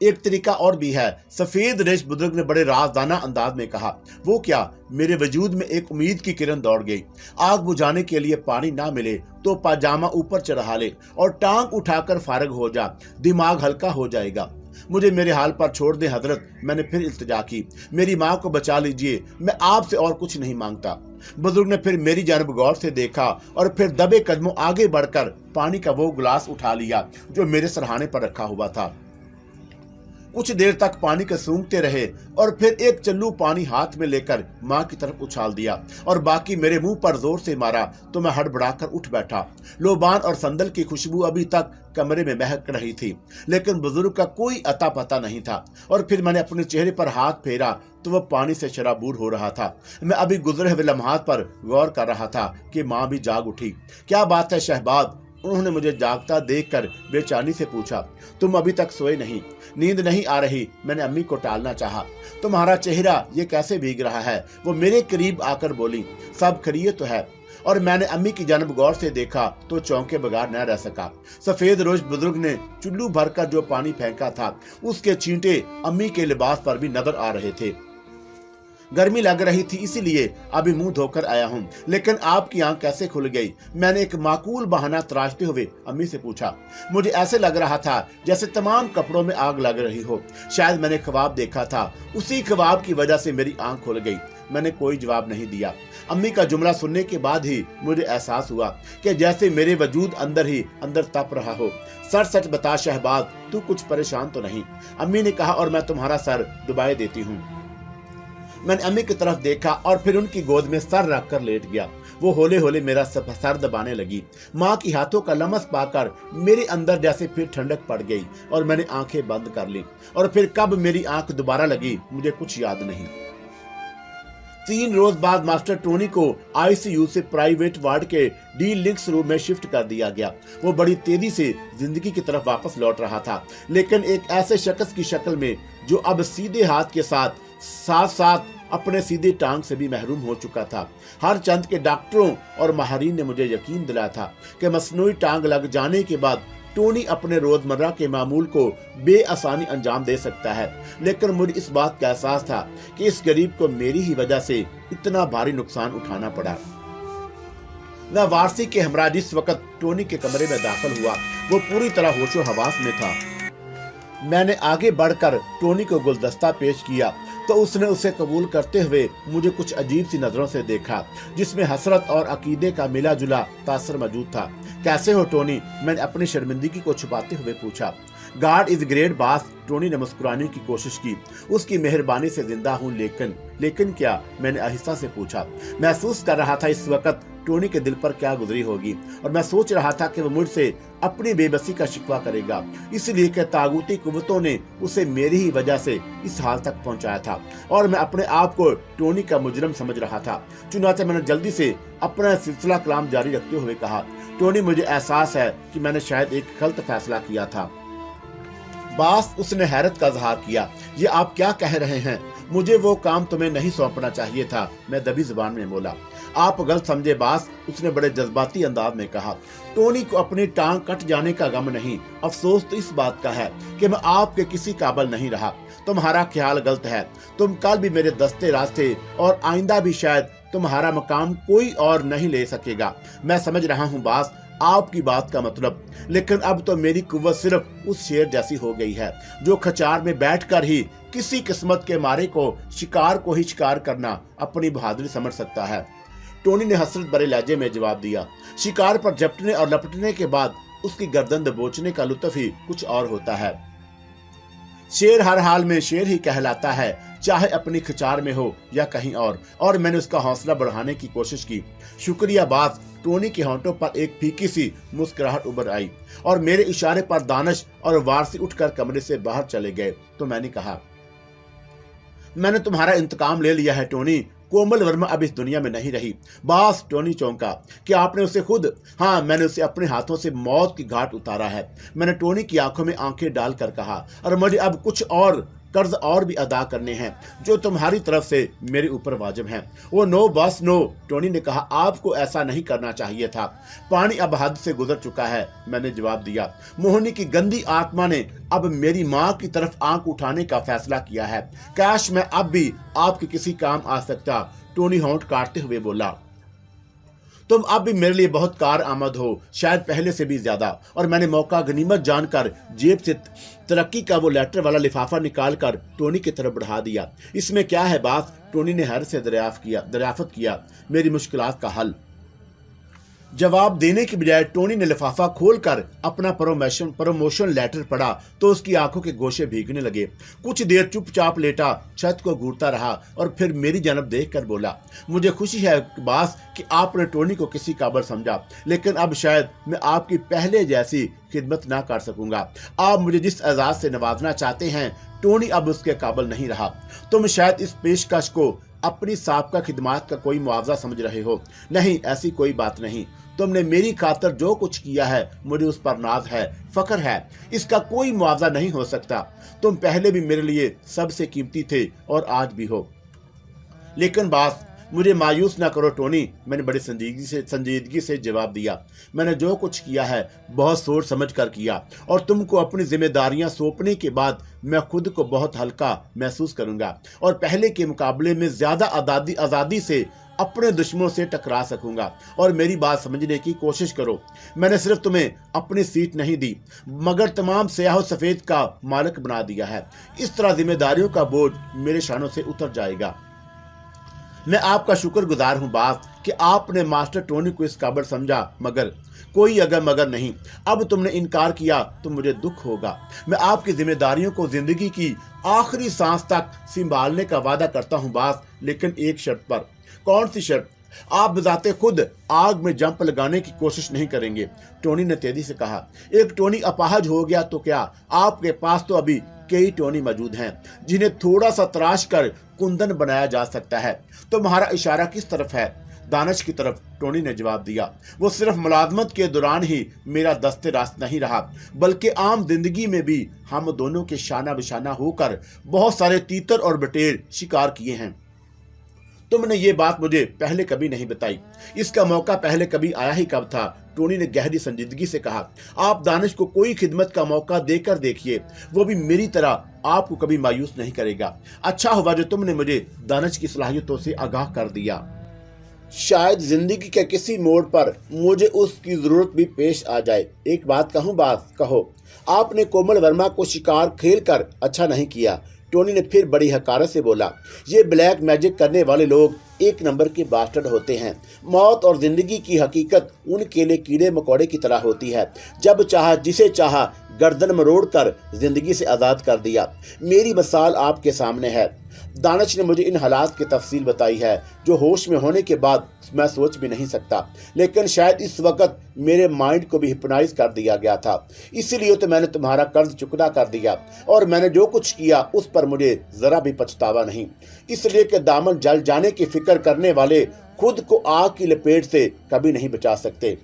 एक तरीका और भी है, सफेद रेश बुजुर्ग ने बड़े राजदाना अंदाज में कहा। वो क्या? मेरे वजूद में एक उम्मीद की किरण दौड़ गई। आग बुझाने के लिए पानी ना मिले तो पाजामा ऊपर चढ़ा ले और टांग उठाकर फारग हो जा, दिमाग हल्का हो जाएगा। मुझे मेरे हाल पर छोड़ दे हजरत, मैंने फिर इल्तिजा की। मेरी माँ को बचा लीजिए, मैं आपसे और कुछ नहीं मांगता। बुजुर्ग ने फिर मेरी जानब गौर से देखा और फिर दबे कदमों आगे बढ़कर पानी का वो गिलास उठा लिया जो मेरे सरहाने पर रखा हुआ था। कुछ देर तक पानी के सूंघते रहे और फिर एक चल्लू पानी हाथ में लेकर माँ की तरफ उछाल दिया और बाकी मेरे मुंह पर जोर से मारा तो मैं हड़बड़ाकर उठ बैठा। लोबान और संदल की खुशबू अभी तक कमरे में महक रही थी, लेकिन बुजुर्ग का कोई अता पता नहीं था। और फिर मैंने अपने चेहरे पर हाथ फेरा तो वह पानी से शराबूर हो रहा था। मैं अभी गुजरे हुए लम्हात पर गौर कर रहा था कि माँ भी जाग उठी। क्या बात है शहबाज? उन्होंने मुझे जागता देखकर बेचैनी से पूछा। तुम अभी तक सोए नहीं? नींद नहीं आ रही? मैंने अम्मी को टालना चाहा। तुम्हारा चेहरा ये कैसे भीग रहा है? वो मेरे करीब आकर बोली। सब खैरियत तो है। और मैंने अम्मी की जानब गौर से देखा तो चौंके बगैर न रह सका। सफेद रोज बुजुर्ग ने चुल्लू भरकर जो पानी फेंका था उसके छींटे अम्मी के लिबास पर भी नजर आ रहे थे। गर्मी लग रही थी इसीलिए अभी मुंह धोकर आया हूँ, लेकिन आपकी आंख कैसे खुल गई? मैंने एक माकूल बहाना तराशते हुए अम्मी से पूछा। मुझे ऐसे लग रहा था जैसे तमाम कपड़ों में आग लग रही हो। शायद मैंने ख्वाब देखा था, उसी ख्वाब की वजह से मेरी आंख खुल गई। मैंने कोई जवाब नहीं दिया। अम्मी का जुमला सुनने के बाद ही मुझे एहसास हुआ कि जैसे मेरे वजूद अंदर ही अंदर तप रहा हो। सच बता शहबाज, तू कुछ परेशान तो नहीं? अम्मी ने कहा और मैं तुम्हारा सर दुबाए देती हूँ। मैंने अम्मी की तरफ देखा और फिर उनकी गोद में सर रखकर लेट गया। वो होले होले मेरा सर दबाने लगी। माँ की हाथों का लमस पाकर मेरे अंदर जैसे फिर ठंडक पड़ गई और मैंने आंखें बंद कर ली। और फिर कब मेरी आंख दोबारा लगी मुझे कुछ याद नहीं। 3 रोज बाद मास्टर टोनी को आईसीयू से प्राइवेट वार्ड के डी लिंक्स रूम में शिफ्ट कर दिया गया। वो बड़ी तेजी से जिंदगी की तरफ वापस लौट रहा था, लेकिन एक ऐसे शख्स की शक्ल में जो अब सीधे हाथ के साथ साथ अपने सीधे टांग से भी महरूम हो चुका था। हर चंद के डॉक्टरों और माहरीन ने मुझे यकीन दिलाया था कि मसनूई टांग लग जाने के बाद टोनी अपने रोजमर्रा के मामूल को बेआसानी अंजाम दे सकता है, लेकिन मुझे इस बात का एहसास था कि इस गरीब को मेरी ही वजह से इतना भारी नुकसान उठाना पड़ा। मैं वारसी के हमरा जिस वक्त टोनी के कमरे में दाखिल हुआ वो पूरी तरह होशो हवास में था। मैंने आगे बढ़कर टोनी को गुलदस्ता पेश किया तो उसने उसे कबूल करते हुए मुझे कुछ अजीब सी नजरों से देखा, जिसमें हसरत और अकीदे का मिला जुला तासर मौजूद था। कैसे हो टोनी? मैंने अपनी शर्मिंदगी को छुपाते हुए पूछा। God is great boss. Tony ने मुस्कुराने की कोशिश की। उसकी मेहरबानी से जिंदा हूँ, लेकिन क्या? मैंने आहिस्ता से पूछा। महसूस कर रहा था इस वक्त टोनी के दिल पर क्या गुजरी होगी, और मैं सोच रहा था कि वो मुझसे अपनी बेबसी का शिकवा करेगा, इसलिए कि तागूती कुव्वतों ने उसे मेरी ही वजह से इस हाल तक पहुंचाया था और मैं अपने आप को टोनी का मुजरम समझ रहा था। चुनाचे मैंने जल्दी से अपना सिलसिला कलाम जारी रखते हुए कहा, टोनी, मुझे एहसास है कि मैंने शायद एक गलत फैसला किया था। बॉस, उसने हैरत का इजहार किया। ये आप क्या कह रहे हैं? मुझे वो काम तुम्हें नहीं सौंपना चाहिए था, मैं दबी जुबान में बोला। आप गलत समझे बॉस, उसने बड़े जज्बाती अंदाज में कहा। टोनी को अपनी टांग कट जाने का गम नहीं, अफसोस तो इस बात का है कि मैं आपके किसी काबिल नहीं रहा। तुम्हारा ख्याल गलत है। तुम कल भी मेरे दस्ते रास्ते और आइंदा भी शायद तुम्हारा मकाम कोई और नहीं ले सकेगा। मैं समझ रहा हूँ बॉस आपकी बात का मतलब, लेकिन अब तो मेरी कुव्वत सिर्फ उस शेर जैसी हो गई है जो खचार में बैठकर ही किसी किस्मत के मारे को ही शिकार करना अपनी बहादुरी समझ सकता है। टोनी ने हसरत भरे लहजे में जवाब दिया। शिकार पर झपटने और लपटने के बाद उसकी गर्दन दबोचने का लुत्फ ही कुछ और होता है। शेर हर हाल में शेर ही कहलाता है, चाहे अपनी खिचार में हो या कहीं और मैंने उसका हौसला बढ़ाने की कोशिश की। शुक्रिया बात। टोनी के होंठों पर एक फीकी सी मुस्कुराहट उभर आई और मेरे इशारे पर दानिश और वारसी उठकर कमरे से बाहर चले गए। तो मैंने कहा, मैंने तुम्हारा इंतकाम ले लिया है टोनी। कोमल वर्मा अब इस दुनिया में नहीं रही। बॉस, टोनी चौंका। क्या आपने उसे खुद? हाँ, मैंने उसे अपने हाथों से मौत की घाट उतारा है। मैंने टोनी की आंखों में आंखें डालकर कहा, और मुझे अब कुछ और कर्ज और भी अदा करने हैं जो तुम्हारी तरफ से मेरे ऊपर वाजिब हैं। वो नो बॉस नो, टोनी ने कहा, आपको ऐसा नहीं करना चाहिए था। पानी अब हद से गुजर चुका है, मैंने जवाब दिया। मोहिनी की गंदी आत्मा ने अब मेरी माँ की तरफ आंख उठाने का फैसला किया है। काश मैं अब भी आपके किसी काम आ सकता, टोनी होंठ काटते हुए बोला। तुम अब भी मेरे लिए बहुत कार आमद हो, शायद पहले से भी ज्यादा। और मैंने मौका गनीमत जानकर जेब से तरक्की का वो लेटर वाला लिफाफा निकालकर टोनी की तरफ बढ़ा दिया। इसमें क्या है बात? टोनी ने हैरत से दरियाफ्त किया। मेरी मुश्किलात का हल। जवाब देने की बजाय टोनी ने लिफाफा खोलकर अपना प्रमोशन लेटर पढ़ा तो उसकी आंखों के गोशे भीगने लगे। कुछ देर चुपचाप लेटा छत को घूरता रहा और फिर मेरी जानब देखकर बोला, मुझे खुशी है बॉस कि आपने टोनी को किसी काबिल समझा, लेकिन अब शायद मैं आपकी पहले जैसी खिदमत ना कर सकूंगा। आप मुझे जिस एजाज से नवाजना चाहते हैं, टोनी अब उसके काबिल नहीं रहा। तुम शायद इस पेशकश को अपनी साबका खिदमत का कोई मुआवजा समझ रहे हो। नहीं, ऐसी कोई बात नहीं। तुमने मेरी खातर जो कुछ किया है मुझे उस पर नाज है, फख्र है। इसका कोई मुआवजा नहीं हो सकता। तुम पहले भी मेरे लिए सबसे कीमती थे और आज भी हो। लेकिन बॉस, मुझे मायूस ना करो टोनी, मैंने बड़ी संजीदगी से जवाब दिया। मैंने जो कुछ किया है बहुत सोच समझ कर किया और तुमको अपनी जिम्मेदारियां सौंपने के बाद मैं खुद को बहुत हल्का महसूस करूंगा और पहले के मुकाबले में ज्यादा आज़ादी से अपने दुश्मनों से टकरा सकूंगा। और मेरी बात समझने की कोशिश करो। मैंने सिर्फ तुम्हें अपनी सीट नहीं दी मगर तमाम स्याह सफेद का मालिक बना दिया है। इस तरह जिम्मेदारियों का बोझ मेरे शानों से उतर जाएगा। मैं आपका शुक्रगुजार हूं बॉस कि आपने मास्टर टोनी को इस काबिल समझा, मगर कोई अगर मगर नहीं। अब तुमने इनकार किया तो मुझे दुख होगा। मैं आपकी जिम्मेदारियों को जिंदगी की आखिरी सांस तक संभालने का वादा करता हूं बॉस, लेकिन एक शर्त पर। कौन सी शर्त? आप बजाते खुद आग में जंप लगाने की कोशिश नहीं करेंगे, टोनी ने तेजी से कहा। एक टोनी अपाहज हो गया तो क्या, आपके पास तो अभी कई टोनी मौजूद हैं जिन्हें थोड़ा सा तराश कर कुंदन बनाया जा सकता है। तुम्हारा इशारा किस तरफ है? दानिश की तरफ, टोनी ने जवाब दिया। वो सिर्फ मुलाजमत के दौरान ही मेरा दस्ते रास्त नहीं रहा, बल्कि आम जिंदगी में भी हम दोनों के शाना बिशाना होकर बहुत सारे तीतर और बटेर शिकार किए हैं। तुमने ये बात मुझे पहले कभी नहीं बताई। इसका मौका पहले कभी आया ही कब था? टोनी ने गहरी संजीदगी से कहा। आप दानिश को कोई खिदमत का मौका देकर देखिए, वो भी मेरी तरह आपको कभी मायूस नहीं करेगा। अच्छा हुआ जो तुमने मुझे दानिश की सलाहियतों से आगाह कर दिया। शायद जिंदगी के किसी मोड़ पर मुझे उसकी जरूरत भी पेश आ जाए। एक बात कहूँ बात, कहो। आपने कोमल वर्मा को शिकार खेल कर अच्छा नहीं किया, टोनी ने फिर बड़ी हकारत से बोला। ये ब्लैक मैजिक करने वाले लोग एक नंबर के बास्टर्ड होते हैं। मौत और जिंदगी की हकीकत उनके लिए कीड़े मकोड़े की तरह होती है। जब चाहा जिसे चाहा गर्दन मरोड़कर जिंदगी से आजाद कर दिया। मेरी मिसाल आपके सामने है। दानिश ने मुझे इन हालात की तफसील बताई है जो होश में होने के बाद मैं सोच भी नहीं सकता, लेकिन शायद इस वक्त मेरे माइंड को भी हिप्नोटाइज कर दिया गया था। इसीलिए तो मैंने तुम्हारा कर्ज चुकता कर दिया और मैंने जो कुछ किया उस पर मुझे जरा भी पछतावा नहीं, इसलिए कि दामन जल जाने की फिक्र करने वाले खुद को आग की लपेट से कभी नहीं बचा सकते।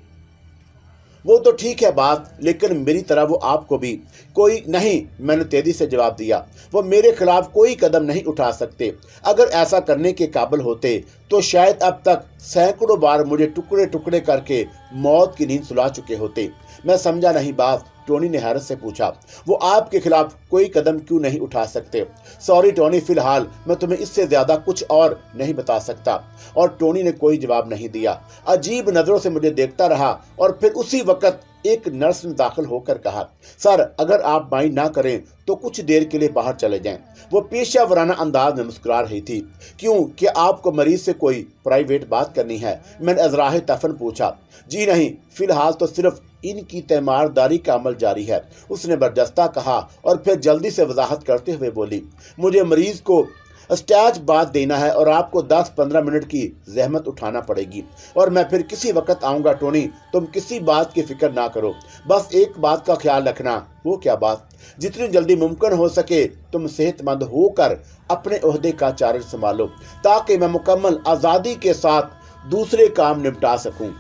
वो तो ठीक है बात, लेकिन मेरी तरह वो आपको भी कोई नहीं, मैंने तेजी से जवाब दिया। वो मेरे खिलाफ कोई कदम नहीं उठा सकते। अगर ऐसा करने के काबिल होते तो शायद अब तक सैकड़ों बार मुझे टुकड़े टुकड़े करके मौत की नींद सुला चुके होते। मैं समझा नहीं बात, टोनी ने हैरत से पूछा। वो आपके खिलाफ कोई कदम क्यों नहीं उठा सकते? सॉरी टोनी, फिलहाल मैं तुम्हें इससे ज्यादा कुछ और नहीं बता सकता। और टोनी ने कोई जवाब नहीं दिया, अजीब नजरों से मुझे देखता रहा। और फिर उसी वक्त एक नर्स ने दाखिल होकर कहा, सर अगर आप माइंड ना करें तो कुछ देर के लिए बाहर चले जाएं। वो पेशा वराना अंदाज में मुस्कुरा रही थी। क्यों, कि आपको मरीज से कोई प्राइवेट बात करनी है? मैंने अजराह तफन पूछा। जी नहीं, फिलहाल तो सिर्फ इनकी तैमारदारी का अमल जारी है, उसने बरजस्ता कहा और फिर जल्दी से वजाहत करते हुए बोली, मुझे मरीज को स्टैच बात देना है और आपको 10-15 मिनट की जहमत उठाना पड़ेगी और मैं फिर किसी वक्त आऊंगा। टोनी, तुम किसी बात की फिक्र ना करो, बस एक बात का ख्याल रखना। वो क्या बात? जितनी जल्दी मुमकिन हो सके तुम सेहतमंद होकर अपने ओहदे का चार्ज संभालो ताकि मैं मुकम्मल आज़ादी के साथ दूसरे काम निपटा सकूं।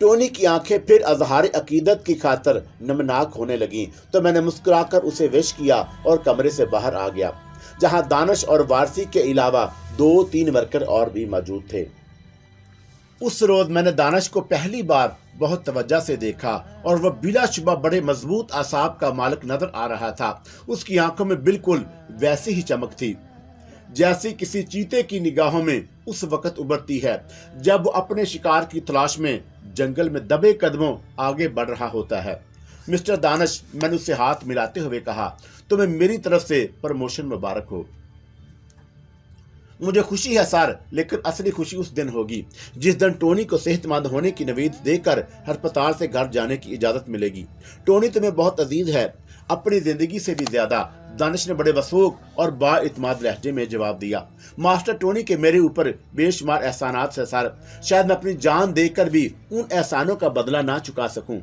टोनी की आंखें फिर अजहार अकीदत की खातर नमनाक होने लगीं तो मैंने मुस्कुराकर उसे विश किया और कमरे से बाहर आ गया, जहां दानिश और वारसी के अलावा 2-3 वर्कर और भी मौजूद थे। उस रोज मैंने दानिश को पहली बार बहुत तवज्जो से देखा और वह बिलाशुबा बड़े मजबूत आसाब का मालिक नजर आ रहा था। उसकी आंखों में बिल्कुल वैसी ही चमक थी जैसी किसी चीते की निगाहों में उस वक्त उभरती है जब वो अपने शिकार की तलाश में जंगल में दबे कदमों आगे बढ़ रहा होता है। मिस्टर दानिश, मैंने उससे हाथ मिलाते हुए कहा, तुम्हें मेरी तरफ से प्रमोशन मुबारक हो। मुझे खुशी है सर, लेकिन असली खुशी उस दिन होगी जिस दिन टोनी को सेहतमंद होने की नवीद देकर अस्पताल से घर जाने की इजाजत मिलेगी। टोनी तुम्हें बहुत अजीज है, अपनी जिंदगी से भी ज्यादा, दानिश ने बड़े वसूख और बाइतमाद लहजे में जवाब दिया। मास्टर टोनी के मेरे ऊपर बेशुमार एहसानात है सर, शायद मैं अपनी जान देकर भी उन एहसानों का बदला ना चुका सकूं।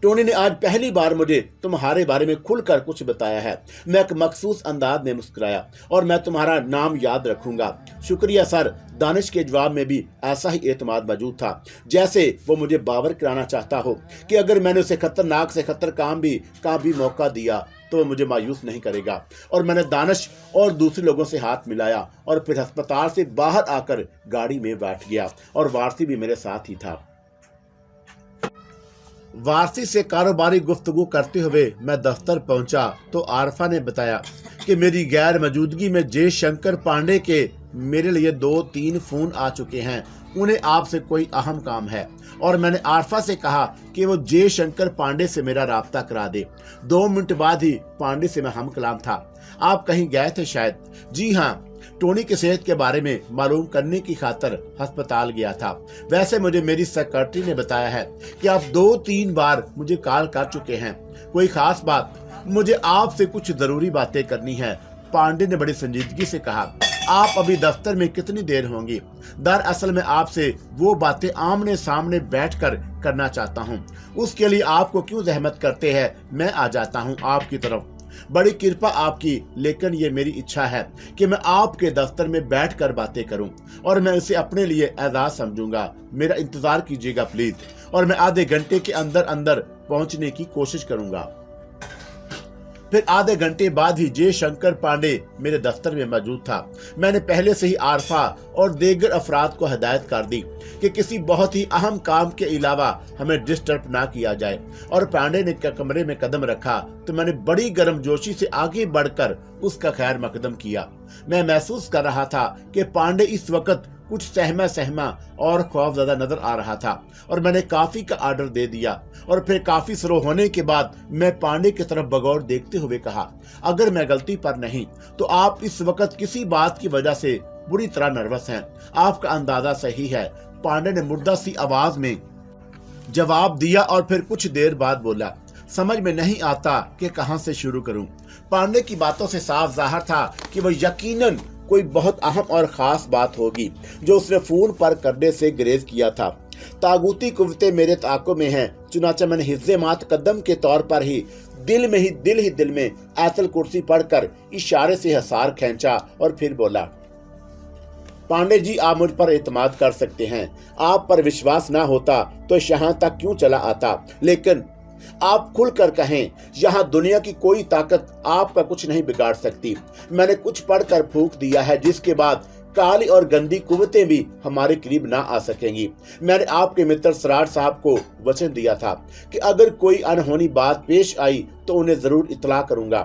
टोनी ने आज पहली बार मुझे तुम्हारे बारे में खुलकर कुछ बताया है। मैं एक मखसूस अंदाज में मुस्कुराया और मैं तुम्हारा नाम याद रखूंगा। शुक्रिया सर। दानिश के जवाब में भी ऐसा ही एतमाद मौजूद था, जैसे वो मुझे बावर कराना चाहता हो कि अगर मैंने उसे खतरनाक से खतर काम का भी मौका दिया तो वो मुझे मायूस नहीं करेगा। और मैंने दानिश और दूसरे लोगों से हाथ मिलाया और फिर अस्पताल से बाहर आकर गाड़ी में बैठ गया और वारसी भी मेरे साथ ही था। वारसी से कारोबारी गुफ्तगू करते हुए मैं दफ्तर पहुंचा तो आरफा ने बताया कि मेरी गैर मौजूदगी में जे शंकर पांडे के मेरे लिए 2-3 फोन आ चुके हैं, उन्हें आपसे कोई अहम काम है। और मैंने आरफा से कहा कि वो जे शंकर पांडे से मेरा राब्ता करा दे। 2 मिनट बाद ही पांडे से मैं हम कलाम था। आप कहीं गए थे शायद? जी हाँ, टोनी की सेहत के बारे में मालूम करने की खातर अस्पताल गया था। वैसे मुझे मेरी सेक्रेटरी ने बताया है कि आप 2-3 बार मुझे कॉल कर चुके हैं। कोई खास बात? मुझे आपसे कुछ जरूरी बातें करनी है, पांडे ने बड़ी संजीदगी से कहा। आप अभी दफ्तर में कितनी देर होंगी? दरअसल मैं आपसे वो बातें आमने सामने बैठकर करना चाहता हूँ। उसके लिए आपको क्यों जहमत करते हैं, मैं आ जाता हूँ आपकी तरफ। बड़ी कृपा आपकी, लेकिन ये मेरी इच्छा है कि मैं आपके दफ्तर में बैठकर बातें करूं और मैं इसे अपने लिए एजाज समझूंगा। मेरा इंतजार कीजिएगा प्लीज, और मैं आधे घंटे के अंदर अंदर पहुंचने की कोशिश करूंगा। फिर आधे घंटे बाद ही जे शंकर पांडे मेरे दफ्तर में मौजूद था। मैंने पहले से ही आरफा और दीगर अफराद को हिदायत कर दी कि किसी बहुत ही अहम काम के अलावा हमें डिस्टर्ब ना किया जाए, और पांडे ने कमरे में कदम रखा तो मैंने बड़ी गर्मजोशी से आगे बढ़कर उसका खैर मकदम किया। मैं महसूस कर रहा था कि पांडे इस वक्त कुछ सहमा और खौफजदा नजर आ रहा था, और मैंने काफी का ऑर्डर दे दिया। और फिर काफी शुरू होने के बाद मैं पांडे की तरफ बगौर देखते हुए कहा, अगर मैं गलती पर नहीं तो आप इस वक्त किसी बात की वजह से बुरी तरह नर्वस हैं। आपका अंदाजा सही है। पांडे ने मुर्दा सी आवाज में जवाब दिया और फिर कुछ देर बाद बोला, समझ में नहीं आता कि कहां से शुरू करूं। पांडे की बातों से साफ जाहिर था कि वह यकीनन कोई बहुत अहम और खास बात होगी जो उसने फोन पर करने से गुरेज किया था। तागूती कुव्वतें मेरे ताक़ो में हैं, चुनाचा मैंने हिज़्ज़े मात कदम के तौर पर ही दिल में आयतल कुर्सी पढ़कर इशारे से हसार खींचा और फिर बोला, पांडे जी आप मुझ पर एतमाद कर सकते हैं। आप पर विश्वास ना होता तो यहाँ तक क्यों चला आता, लेकिन आप खुलकर कहें, यहाँ दुनिया की कोई ताकत आपका कुछ नहीं बिगाड़ सकती। मैंने कुछ पढ़कर फूंक दिया है जिसके बाद काली और गंदी कुव्वतें भी हमारे करीब ना आ सकेंगी। मैंने आपके मित्र सरार साहब को वचन दिया था कि अगर कोई अनहोनी बात पेश आई तो उन्हें जरूर इत्तला करूंगा।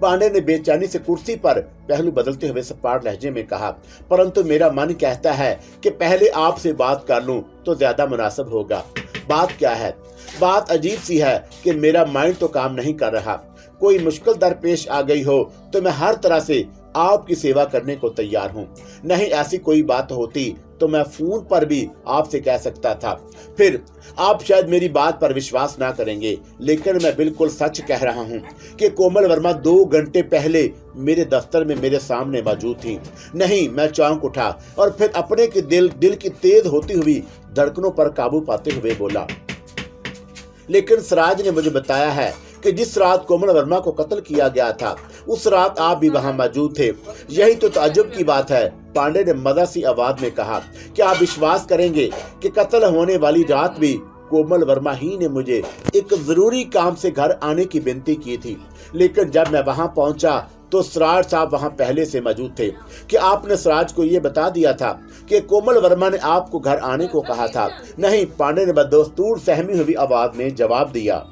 पांडे ने बेचैनी से कुर्सी पर पहलू बदलते हुए सपाट लहजे में कहा, परंतु मेरा मन कहता है कि पहले आपसे बात कर लूं तो ज्यादा मुनासिब होगा। बात क्या है? बात अजीब सी है कि मेरा माइंड तो काम नहीं कर रहा। कोई मुश्किल दरपेश आ गई हो तो मैं हर तरह से आपकी सेवा करने को तैयार हूँ। नहीं ऐसी कोई बात होती तो मैं फोन पर भी आपसे कह सकता था। फिर आप शायद मेरी बात पर विश्वास ना करेंगे, लेकिन मैं बिल्कुल सच कह रहा हूँ कि कोमल वर्मा 2 घंटे पहले मेरे दफ्तर में मेरे सामने मौजूद थी। नहीं, मैं चौंक उठा और फिर अपने के दिल की तेज होती हुई धड़कनों पर काबू पाते हुए बोला, लेकिन सराज ने मुझे बताया है कि जिस रात कोमल वर्मा को कत्ल किया गया था उस रात आप भी वहां मौजूद थे। यही तो ताज्जुब की बात है। पांडे ने मजा सी आवाज में कहा, क्या आप विश्वास करेंगे कि कत्ल होने वाली रात भी कोमल वर्मा ही ने मुझे एक जरूरी काम से घर आने की विनती की थी, लेकिन जब मैं वहां पहुंचा तो सराज साहब वहां पहले से मौजूद थे। कि आपने सराज को यह बता दिया था कि कोमल वर्मा ने आपको घर आने को कहा था? नहीं, पांडे ने बदस्तूर सहमी हुई आवाज में जवाब दिया।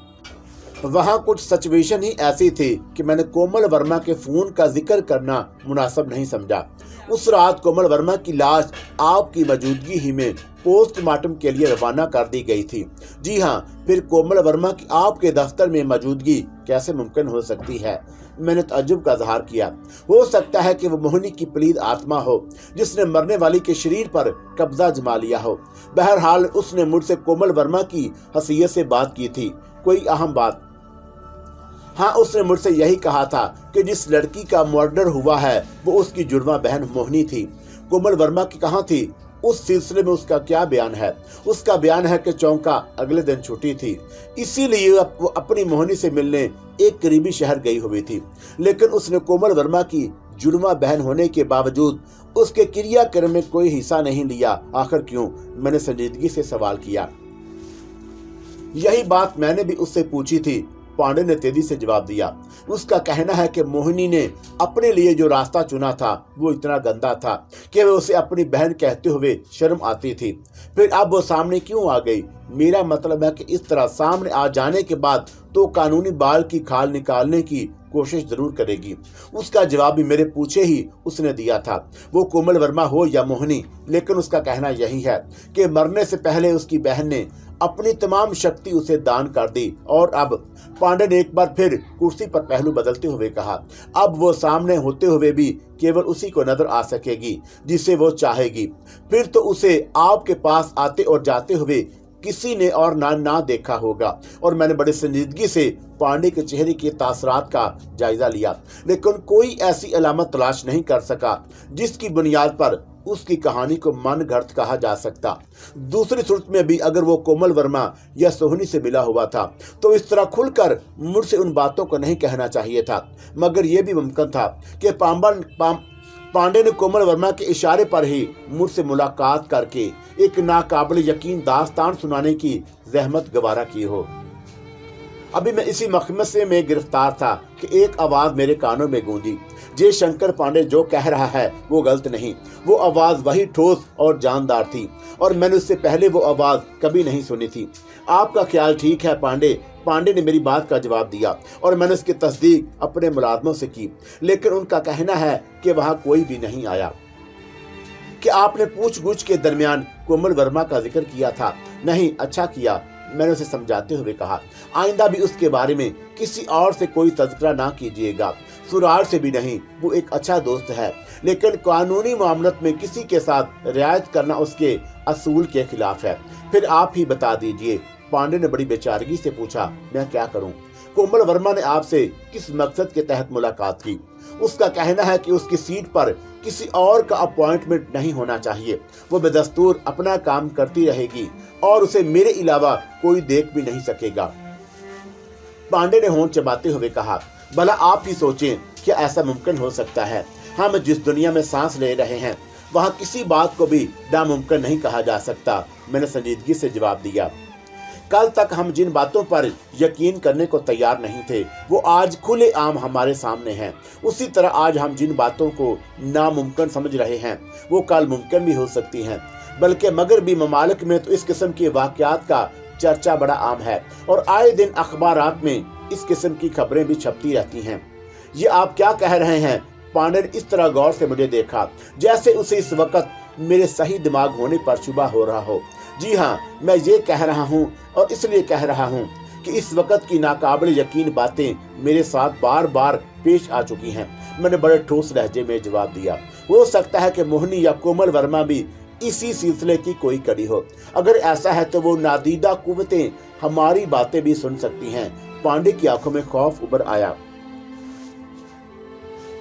वहां कुछ सिचुएशन ही ऐसी थी कि मैंने कोमल वर्मा के फोन का जिक्र करना मुनासिब नहीं समझा। उस रात कोमल वर्मा की लाश आपकी मौजूदगी ही में पोस्टमार्टम के लिए रवाना कर दी गई थी। जी हाँ, फिर कोमल वर्मा की आपके दफ्तर में मौजूदगी कैसे मुमकिन हो सकती है? मैंने ताज्जुब का इजहार किया। हो सकता है कि वो मोहिनी की पलीद आत्मा हो जिसने मरने वाली के शरीर पर कब्जा जमा लिया हो। बहरहाल उसने मुझसे कोमल वर्मा की हसीयत से बात की थी। कोई अहम बात? हाँ, उसने मुझसे यही कहा था कि जिस लड़की का मर्डर हुआ है वो उसकी जुड़वा बहन मोहिनी थी। कोमल वर्मा की कहाँ थी? उस सिलसिले में उसका क्या बयान है? उसका बयान है कि चौंका अगले दिन छुट्टी थी, इसीलिए वो अपनी मोहिनी से मिलने एक करीबी शहर गई हुई थी। लेकिन उसने कोमल वर्मा की जुड़वा बहन होने के बावजूद उसके क्रियाक्रम में कोई हिस्सा नहीं लिया। आखिर क्यों? मैंने संजीदगी से सवाल किया। यही बात मैंने भी उससे पूछी थी। पांडे ने तेजी से जवाब दिया। उसका कहना है कि मोहिनी ने अपने लिए जो रास्ता चुना था वो इतना गंदा था कि वह उसे अपनी बहन कहते हुए शर्म आती थी। फिर अब वो सामने क्यों आ गई? मेरा मतलब है कि इस तरह सामने आ जाने के बाद तो कानूनी बाल की खाल निकालने की कोशिश जरूर करेगी। उसका जवाब भी मेरे पूछे ही उसने दिया था, वो कोमल वर्मा हो या मोहिनी। लेकिन उसका कहना यही है कि मरने से पहले उसकी बहन ने अपनी तमाम शक्ति उसे दान कर दी। और अब पांडे ने एक बार फिर कुर्सी पर पहलू बदलते हुए कहा, अब वो सामने होते हुए भी केवल उसी को नजर आ सकेगी जिसे वो चाहेगी। फिर तो उसे आपके पास आते और जाते हुए किसी ने और ना देखा होगा। और मैंने बड़ी संजीदगी से पांडे के चेहरे के तासरात का जायजा लिया, लेकिन कोई ऐसी अलामत तलाश नहीं कर सका जिसकी बुनियाद पर उसकी कहानी को मनगढ़ंत कहा जा सकता। दूसरी सूरत में भी अगर वो कोमल वर्मा या सोहनी से मिला हुआ था तो इस तरह खुलकर मुझसे उन बातों को नहीं कहना चाहिए था। मगर यह भी मुमकिन था कि पांडे ने कोमल वर्मा के इशारे पर ही मुझसे मुलाकात करके एक नाकाबिल यकीन दास्तान सुनाने की जहमत गवारा की हो। अभी मैं इसी मखमसे में गिरफ्तार था कि एक आवाज मेरे कानों में गूंजी, जे शंकर पांडे जो कह रहा है वो गलत नहीं। वो आवाज वही ठोस और जानदार थी और मैंने उससे पहले वो आवाज कभी नहीं सुनी थी। आपका ख्याल ठीक है पांडे ने मेरी बात का जवाब दिया और मैंने उसकी तस्दीक अपने मुलाजमों से की। लेकिन उनका कहना है कि वहां कोई भी नहीं आया। कि आपने पूछ गुछ के दरमियान कोमल वर्मा का जिक्र किया था? नहीं। अच्छा किया। मैंने उसे समझाते हुए कहा, आइंदा भी उसके बारे में किसी और से कोई तज़किरा ना कीजिएगा, सुरार से भी नहीं। वो एक अच्छा दोस्त है, लेकिन कानूनी मामलत में किसी के साथ रियायत करना उसके असूल के खिलाफ है। फिर आप ही बता दीजिए। पांडे ने बड़ी बेचारगी से पूछा, मैं क्या करूं? कोमल वर्मा ने आपसे किस मकसद के तहत मुलाकात की? उसका कहना है कि उसकी सीट पर किसी और का अपॉइंटमेंट नहीं होना चाहिए। वो बेदस्तूर अपना काम करती रहेगी और उसे मेरे अलावा कोई देख भी नहीं सकेगा। पांडे ने होंठ चबाते हुए कहा, भला आप ही सोचें, क्या ऐसा मुमकिन हो सकता है? हम जिस दुनिया में सांस ले रहे हैं वहां किसी बात को भी नामुमकिन नहीं कहा जा सकता। मैंने संजीदगी से जवाब दिया। कल तक हम जिन बातों पर यकीन करने को तैयार नहीं थे वो आज खुले आम हमारे सामने हैं। उसी तरह आज हम जिन बातों को नामुमकिन समझ रहे हैं वो कल मुमकिन भी हो सकती हैं। बल्कि मगरबी ममालिक में तो इस किस्म के वाकयात का चर्चा बड़ा आम है और आए दिन अखबारात में इस किस्म की खबरें भी छपती रहती हैं। ये आप क्या कह रहे हैं? पांडे ने इस तरह गौर से मुझे देखा जैसे उसे इस वक्त मेरे सही दिमाग होने पर शुबा हो रहा हो। जी हाँ, मैं ये कह रहा हूँ और इसलिए कह रहा हूँ कि इस वक्त की नाकाबिल यकीन बातें मेरे साथ बार बार पेश आ चुकी हैं। मैंने बड़े ठोस लहजे में जवाब दिया। हो सकता है कि मोहिनी या कोमल वर्मा भी इसी सिलसिले की कोई कड़ी हो। अगर ऐसा है तो वो नादीदा कुव्वतें हमारी बातें भी सुन सकती हैं। पांडे की आंखों में खौफ उभर आया।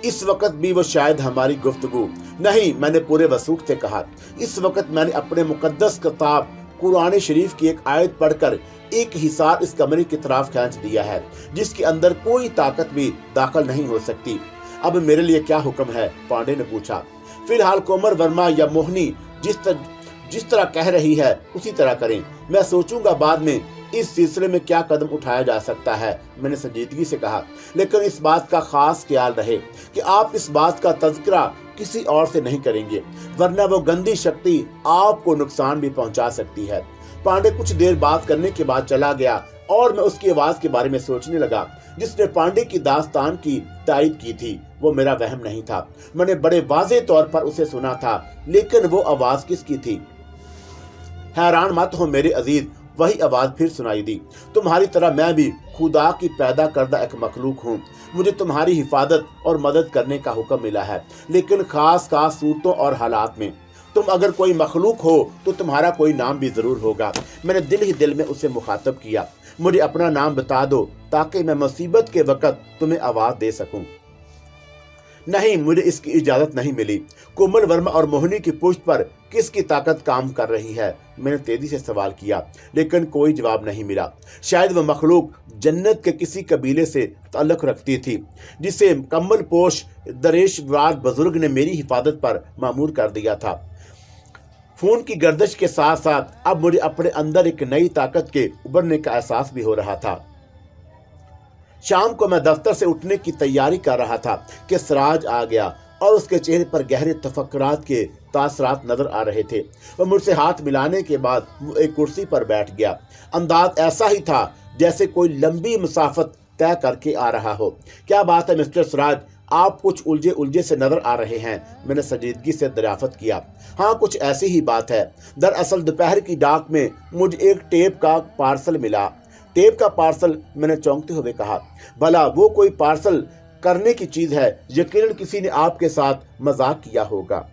इस वक्त भी वो शायद हमारी गुफ्तगू नहीं, मैंने पूरे वसूख से कहा। इस वक्त मैंने अपने मुकद्दस किताब कुरान शरीफ की एक आयत पढ़कर एक हिसार इस कमरे की तरफ खींच दिया है जिसके अंदर कोई ताकत भी दाखिल नहीं हो सकती। अब मेरे लिए क्या हुक्म है? पांडे ने पूछा। फिलहाल कोमल वर्मा या मोहिनी जिस तरह कह रही है उसी तरह करें। मैं सोचूंगा बाद में इस सिलसिले में क्या कदम उठाया जा सकता है। मैंने संजीदगी से कहा, लेकिन इस बात का खास ख्याल रहे कि आप इस बात का तज़किरा किसी और से नहीं करेंगे, वरना वो गंदी शक्ति आपको नुकसान भी पहुंचा सकती है। पांडे कुछ देर बात करने के बाद चला गया और मैं उसकी आवाज के बारे में सोचने लगा। जिसने पांडे की दास्तान की तारीफ की थी वो मेरा वहम नहीं था। मैंने बड़े वाज़े तौर पर उसे सुना था, लेकिन वो आवाज किसकी थी? हैरान मत हो मेरे अजीज, वही आवाज फिर सुनाई दी। तुम्हारी तरह मैं भी खुदा की पैदा करदा एक मखलूक हूँ। मुझे तुम्हारी हिफाजत और मदद करने का हुक्म मिला है, लेकिन खास सूरतों और हालात में। तुम अगर कोई मखलूक हो तो तुम्हारा कोई नाम भी जरूर होगा। मैंने दिल ही दिल में उसे मुखातब किया। मुझे अपना नाम बता दो ताकि मैं मुसीबत के वक्त तुम्हें आवाज दे सकूं। नहीं, मुझे इसकी इजाजत नहीं मिली। कोमल वर्मा और मोहिनी की पुष्ट पर किसकी ताकत काम कर रही है? मैंने तेजी से सवाल किया, लेकिन कोई जवाब नहीं मिला। शायद वह मखलूक जन्नत के किसी कबीले से ताल्लुक रखती थी जिसे कम्बल पोश दरेशवार बुजुर्ग ने मेरी हिफाजत पर मामूर कर दिया था। खून की गर्दिश के साथ साथ अब मुझे अपने अंदर एक नई ताकत के उभरने का एहसास भी हो रहा था। शाम को मैं दफ्तर से उठने की तैयारी कर रहा था कि सिराज आ गया और उसके चेहरे पर गहरे तफक्कुरात के तासरात नजर आ रहे थे। वह मुझसे हाथ मिलाने के बाद वो एक कुर्सी पर बैठ गया। अंदाज ऐसा ही था जैसे कोई लंबी मुसाफत तय करके आ रहा हो। क्या बात है मिस्टर सिराज, आप कुछ उलझे उलझे से नजर आ रहे हैं। मैंने संजीदगी से दरियाफ्त किया। हाँ, कुछ ऐसी ही बात है। दरअसल दोपहर की डाक में मुझे एक टेप का पार्सल मिला। टेप का पार्सल? मैंने चौंकते हुए कहा। भला वो कोई पार्सल करने की चीज है? यकीनन किसी ने आपके साथ मजाक किया होगा।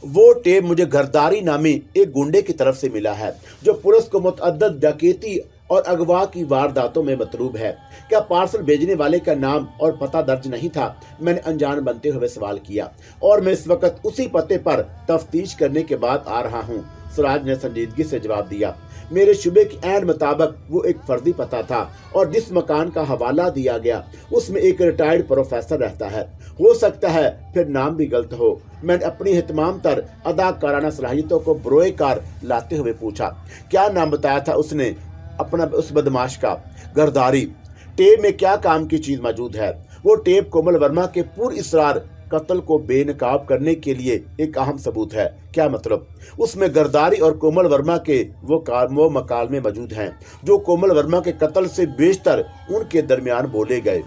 वो टेप मुझे घरदारी नामी एक गुंडे की तरफ से मिला है जो पुलिस को मुतअद्दिद डकैती और अगवा की वारदातों में मतरूब है। क्या पार्सल भेजने वाले का नाम और पता दर्ज नहीं था? मैंने अनजान बनते हुए सवाल किया। और मैं इस वक्त उसी पते पर तफ्तीश करने के बाद आ रहा हूँ, सिराज ने संजीदगी से जवाब दिया। मेरे शुबे की ऐन मुताबिक वो एक फर्जी पता था और जिस मकान का हवाला दिया गया उसमें एक रिटायर्ड प्रोफेसर रहता है। हो सकता है फिर नाम भी गलत हो। मैंने अपनी हितमाम तर अदाकाराना सलाहियतों को बरोए कार लाते हुए पूछा। क्या नाम बताया था उसने अपना उस बदमाश का? गर्दारी। टेप में क्या काम की चीज मौजूद है? वो टेप कोमल वर्मा के पूर्ण इसरार कत्ल को बेनकाब करने के लिए एक अहम सबूत है। क्या मतलब? उसमें गर्दारी और कोमल वर्मा के वो मकालमे मौजूद हैं जो कोमल वर्मा के कत्ल से बेशतर उनके दरमियान बोले गए।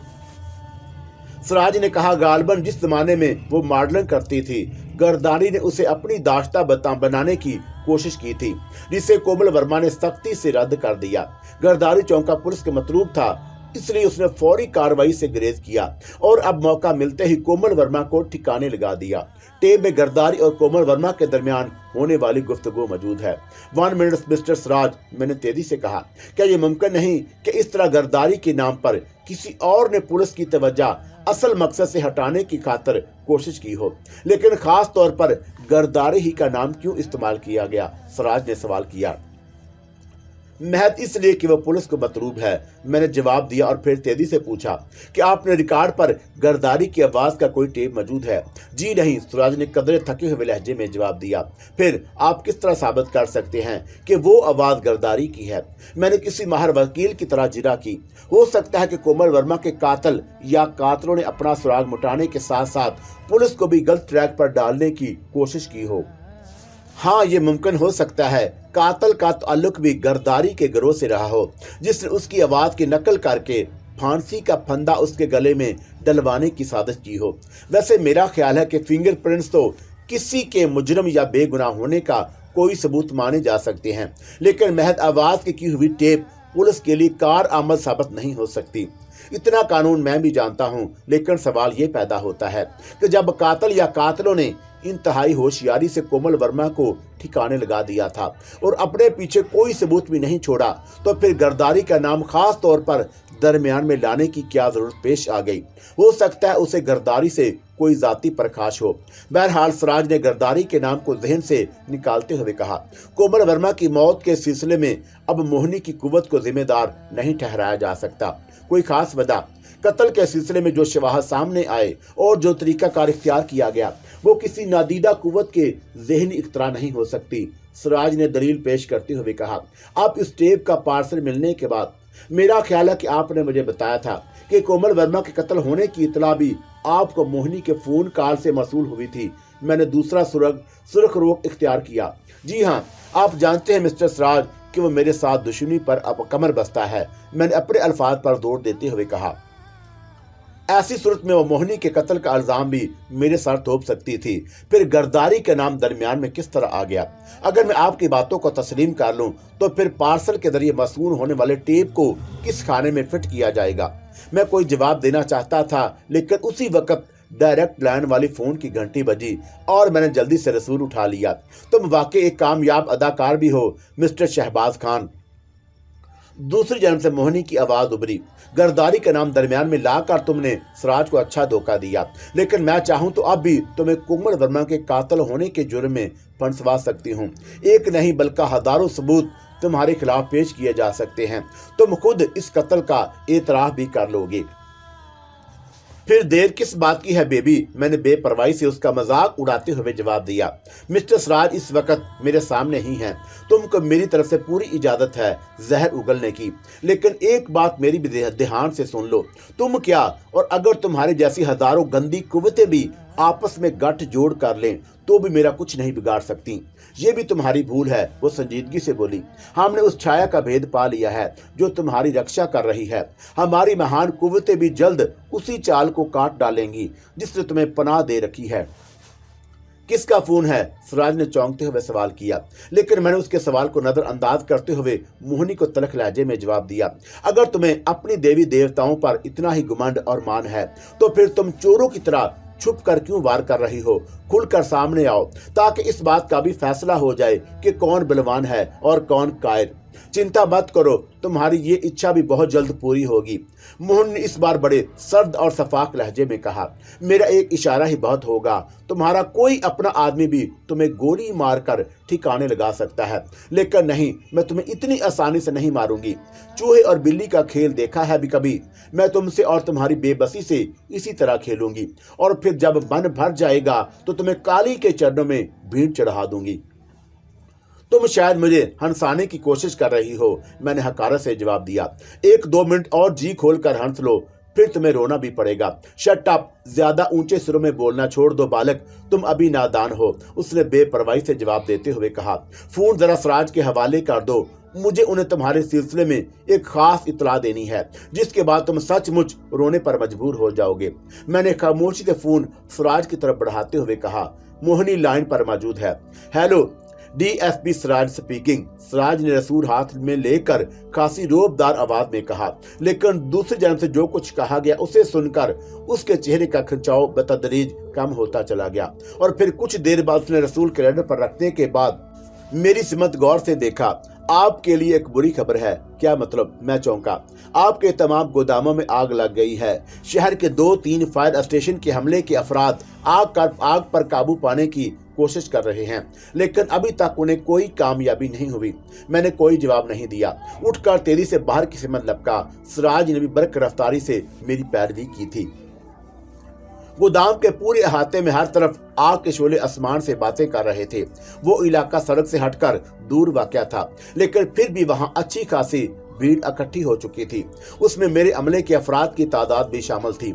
सिराज ने कहा, गालबन जिस जमाने में वो मॉडलिंग करती थी, गर्दारी ने उसे अपनी दाश्ता बनाने की कोशिश की थी, जिसे कोमल वर्मा ने सख्ती से रद्द कर दिया। गर्दारी चौंका पुलिस के मतलूब था, इसलिए उसने फौरी कार्रवाई से गुरेज किया और अब मौका मिलते ही कोमल वर्मा को ठिकाने लगा दिया। टेप में गर्दारी और कोमल वर्मा के दरमियान होने वाली गुफ्तगू मौजूद है। 1 मिनट मिस्टर सिराज, मैंने तेजी से कहा, क्या ये मुमकिन नहीं कि इस तरह गर्दारी के नाम पर किसी और ने पुलिस की तवज्जो असल मकसद से हटाने की खातिर कोशिश की हो, लेकिन खास तौर पर गर्दारी ही का नाम क्यों इस्तेमाल किया गया? सिराज ने सवाल किया। महज इसलिए कि वह पुलिस को मतलूब है, मैंने जवाब दिया और फिर तेजी से पूछा कि आपने रिकॉर्ड पर गर्दारी की आवाज का कोई टेप मौजूद है? जी नहीं, सिराज ने कदरे थके हुए लहजे में जवाब दिया। फिर आप किस तरह साबित कर सकते हैं कि वो आवाज गर्दारी की है? मैंने किसी माहिर वकील की तरह जिरा की। हो सकता है कि कोमल वर्मा के कातिल या कातिलों ने अपना सुराग मुटाने के साथ साथ पुलिस को भी गलत ट्रैक पर डालने की कोशिश की हो। हाँ, ये मुमकिन हो सकता है कातिल का ताल्लुक भी गर्दारी के गिरोह से रहा हो, जिसने उसकी आवाज की नकल करके फांसी का फंदा उसके गले में डलवाने की साजिश की हो। वैसे मेरा ख्याल है कि फिंगरप्रिंट्स तो किसी के मुजरम या बेगुनाह होने का कोई सबूत माने जा सकते हैं, लेकिन महज आवाज की हुई टेप पुलिस के लिए कार आमद साबित नहीं हो सकती। इतना कानून मैं भी जानता हूं, लेकिन सवाल ये पैदा होता है कि जब कातिल या कातिलों ने इंतहाई होशियारी से कोमल वर्मा को ठिकाने लगा दिया था और अपने पीछे कोई सबूत भी नहीं छोड़ा, तो फिर गर्दारी का नाम खास तौर पर दरमियान में लाने की क्या जरूरत पेश आ गई? हो सकता है उसे गर्दारी से कोई जाती प्रकाश हो। बहरहाल सिराज ने गर्दारी के नाम को जहन से निकालते हुए कहा, कोमल वर्मा की मौत के सिलसिले में अब मोहिनी की कुव्वत को जिम्मेदार नहीं ठहराया जा सकता। कोई खास वजह? कत्ल के सिलसिले में जो शवाहद सामने आए और जो तरीकाकार इख्तियार किया गया, वो किसी नादीदा कुव्वत के ज़हनी इख्तरा नहीं हो सकती। सिराज ने दलील पेश करते हुए कहा, आप इस टेप का पार्सल मिलने के बाद मेरा ख्याल है कि आपने मुझे बताया था कि कोमल वर्मा के कत्ल होने की इतला भी आपको मोहिनी के फोन कॉल से मसूल हुई थी। मैंने दूसरा सुरख रोक इख्तियार किया। जी हाँ, आप जानते हैं मिस्टर सिराज कि वो मेरे साथ दुश्मनी पर अब कमर बस्ता है, मैंने अपने अल्फाज पर जोर देते हुए कहा। ऐसी सूरत में वो मोहिनी के कत्ल का इल्जाम भी मेरे सर थोप सकती थी, फिर गर्दारी का नाम दरमियान में किस तरह आ गया? अगर मैं आपकी बातों को तस्लीम कर लूं, तो फिर पार्सल के जरिए मसूल होने वाले टेप को किस खाने में फिट किया जाएगा? मैं कोई जवाब देना चाहता था, लेकिन उसी वक्त डायरेक्ट लाइन वाली फोन की घंटी बजी और मैंने जल्दी से रसूल उठा लिया। तुम वाकई एक कामयाब अदाकार भी हो मिस्टर शहबाज खान। दूसरी जन्म से मोहिनी की आवाज उभरी। गर्दारी का नाम दरमियान में लाकर तुमने सिराज को अच्छा धोखा दिया, लेकिन मैं चाहूं तो अब भी तुम्हें कोमल वर्मा के कातिल होने के जुर्म में फंसवा सकती हूं। एक नहीं बल्कि हजारों सबूत तुम्हारे खिलाफ पेश किए जा सकते हैं। तुम खुद इस कत्ल का एतराफ भी कर लोगे। फिर देर किस बात की है बेबी? मैंने बेपरवाही से उसका मजाक उड़ाते हुए जवाब दिया। मिस्टर सिराज इस वक्त मेरे सामने ही हैं। तुमको मेरी तरफ से पूरी इजाजत है जहर उगलने की, लेकिन एक बात मेरी भी ध्यान से सुन लो। तुम क्या और अगर तुम्हारे जैसी हजारों गंदी कुव्वतें भी आपस में गठ जोड़ कर लें तो भी मेरा कुछ नहीं बिगाड़ सकती। ये भी तुम्हारी भूल है, वो संजीदगी से बोली। हमने उस छाया का भेद पा लिया है जो तुम्हारी रक्षा कर रही है। हमारी महान कुव्वतें भी जल्द उसी चाल को काट डालेंगी जिसने तुम्हें पनाह दे रखी है। किसका फोन है? सिराज ने चौंकते हुए सवाल किया, लेकिन मैंने उसके सवाल को नजरअंदाज करते हुए मोहिनी को तलख लहजे में जवाब दिया। अगर तुम्हें अपनी देवी देवताओं पर इतना ही गुमंड और मान है, तो फिर तुम चोरों की तरह छुप कर क्यों वार कर रही हो? खुलकर सामने आओ ताकि इस बात का भी फैसला हो जाए कि कौन बलवान है और कौन कायर। चिंता मत करो, तुम्हारी ये इच्छा भी बहुत जल्द पूरी होगी। मोहन ने इस बार बड़े सर्द और सफाक लहजे में कहा, मेरा एक इशारा ही बहुत होगा। तुम्हारा कोई अपना आदमी भी तुम्हें गोली मारकर ठिकाने लगा सकता है, लेकिन नहीं, मैं तुम्हें इतनी आसानी से नहीं मारूंगी। चूहे और बिल्ली का खेल देखा है भी कभी? मैं तुमसे और तुम्हारी बेबसी से इसी तरह खेलूंगी और फिर जब मन भर जाएगा तो तुम्हें काली के चरणों में भीड़ चढ़ा दूंगी। तुम शायद मुझे हंसाने की कोशिश कर रही हो, मैंने हकारत से जवाब दिया। 1-2 मिनट और जी खोलकर हंस लो, फिर तुम्हें रोना भी पड़ेगा। शट अप, ज्यादा ऊंचे सुरों में बोलना छोड़ दो बालक, तुम अभी नादान हो, उसने बेपरवाही से जवाब देते हुए कहा। फोन जरा सिराज के हवाले कर दो मुझे उन्हें तुम्हारे सिलसिले में एक खास इतला देनी है, जिसके बाद तुम सचमुच रोने पर मजबूर हो जाओगे। मैंने खामोशी से फोन सिराज की तरफ बढ़ाते हुए कहा। मोहिनी लाइन पर मौजूद है। Hello, DSP Siraj speaking. Siraj ने रसूल हाथ में लेकर खासी रोबदार आवाज में कहा, लेकिन दूसरी जानब से जो कुछ कहा गया उसे सुनकर उसके चेहरे का खिंचाव बतदरीज कम होता चला गया। और फिर कुछ देर बाद उसने रसूल कैलेंडर पर रखने के बाद मेरी सिमत गौर से देखा। आपके लिए एक बुरी खबर है। क्या मतलब? मैं चौंका। आपके तमाम गोदामों में आग लग गई है। शहर के 2-3 फायर स्टेशन के हमले के अफराद आग पर काबू पाने की कोशिश कर रहे हैं, लेकिन अभी तक उन्हें कोई कामयाबी नहीं हुई। मैंने कोई जवाब नहीं दिया। उठकर तेजी से बाहर की सिमत लपका। सिराज ने भी बरक रफ्तारी से मेरी पैरवी की थी। गोदाम के पूरे अहाते में हर तरफ आग के शोले आसमान से बातें कर रहे थे। वो इलाका सड़क से हटकर दूर वाक़या था, लेकिन फिर भी वहां अच्छी खासी भीड़ इकट्ठी हो चुकी थी। उसमें मेरे अमले के अफराद की तादाद भी शामिल थी,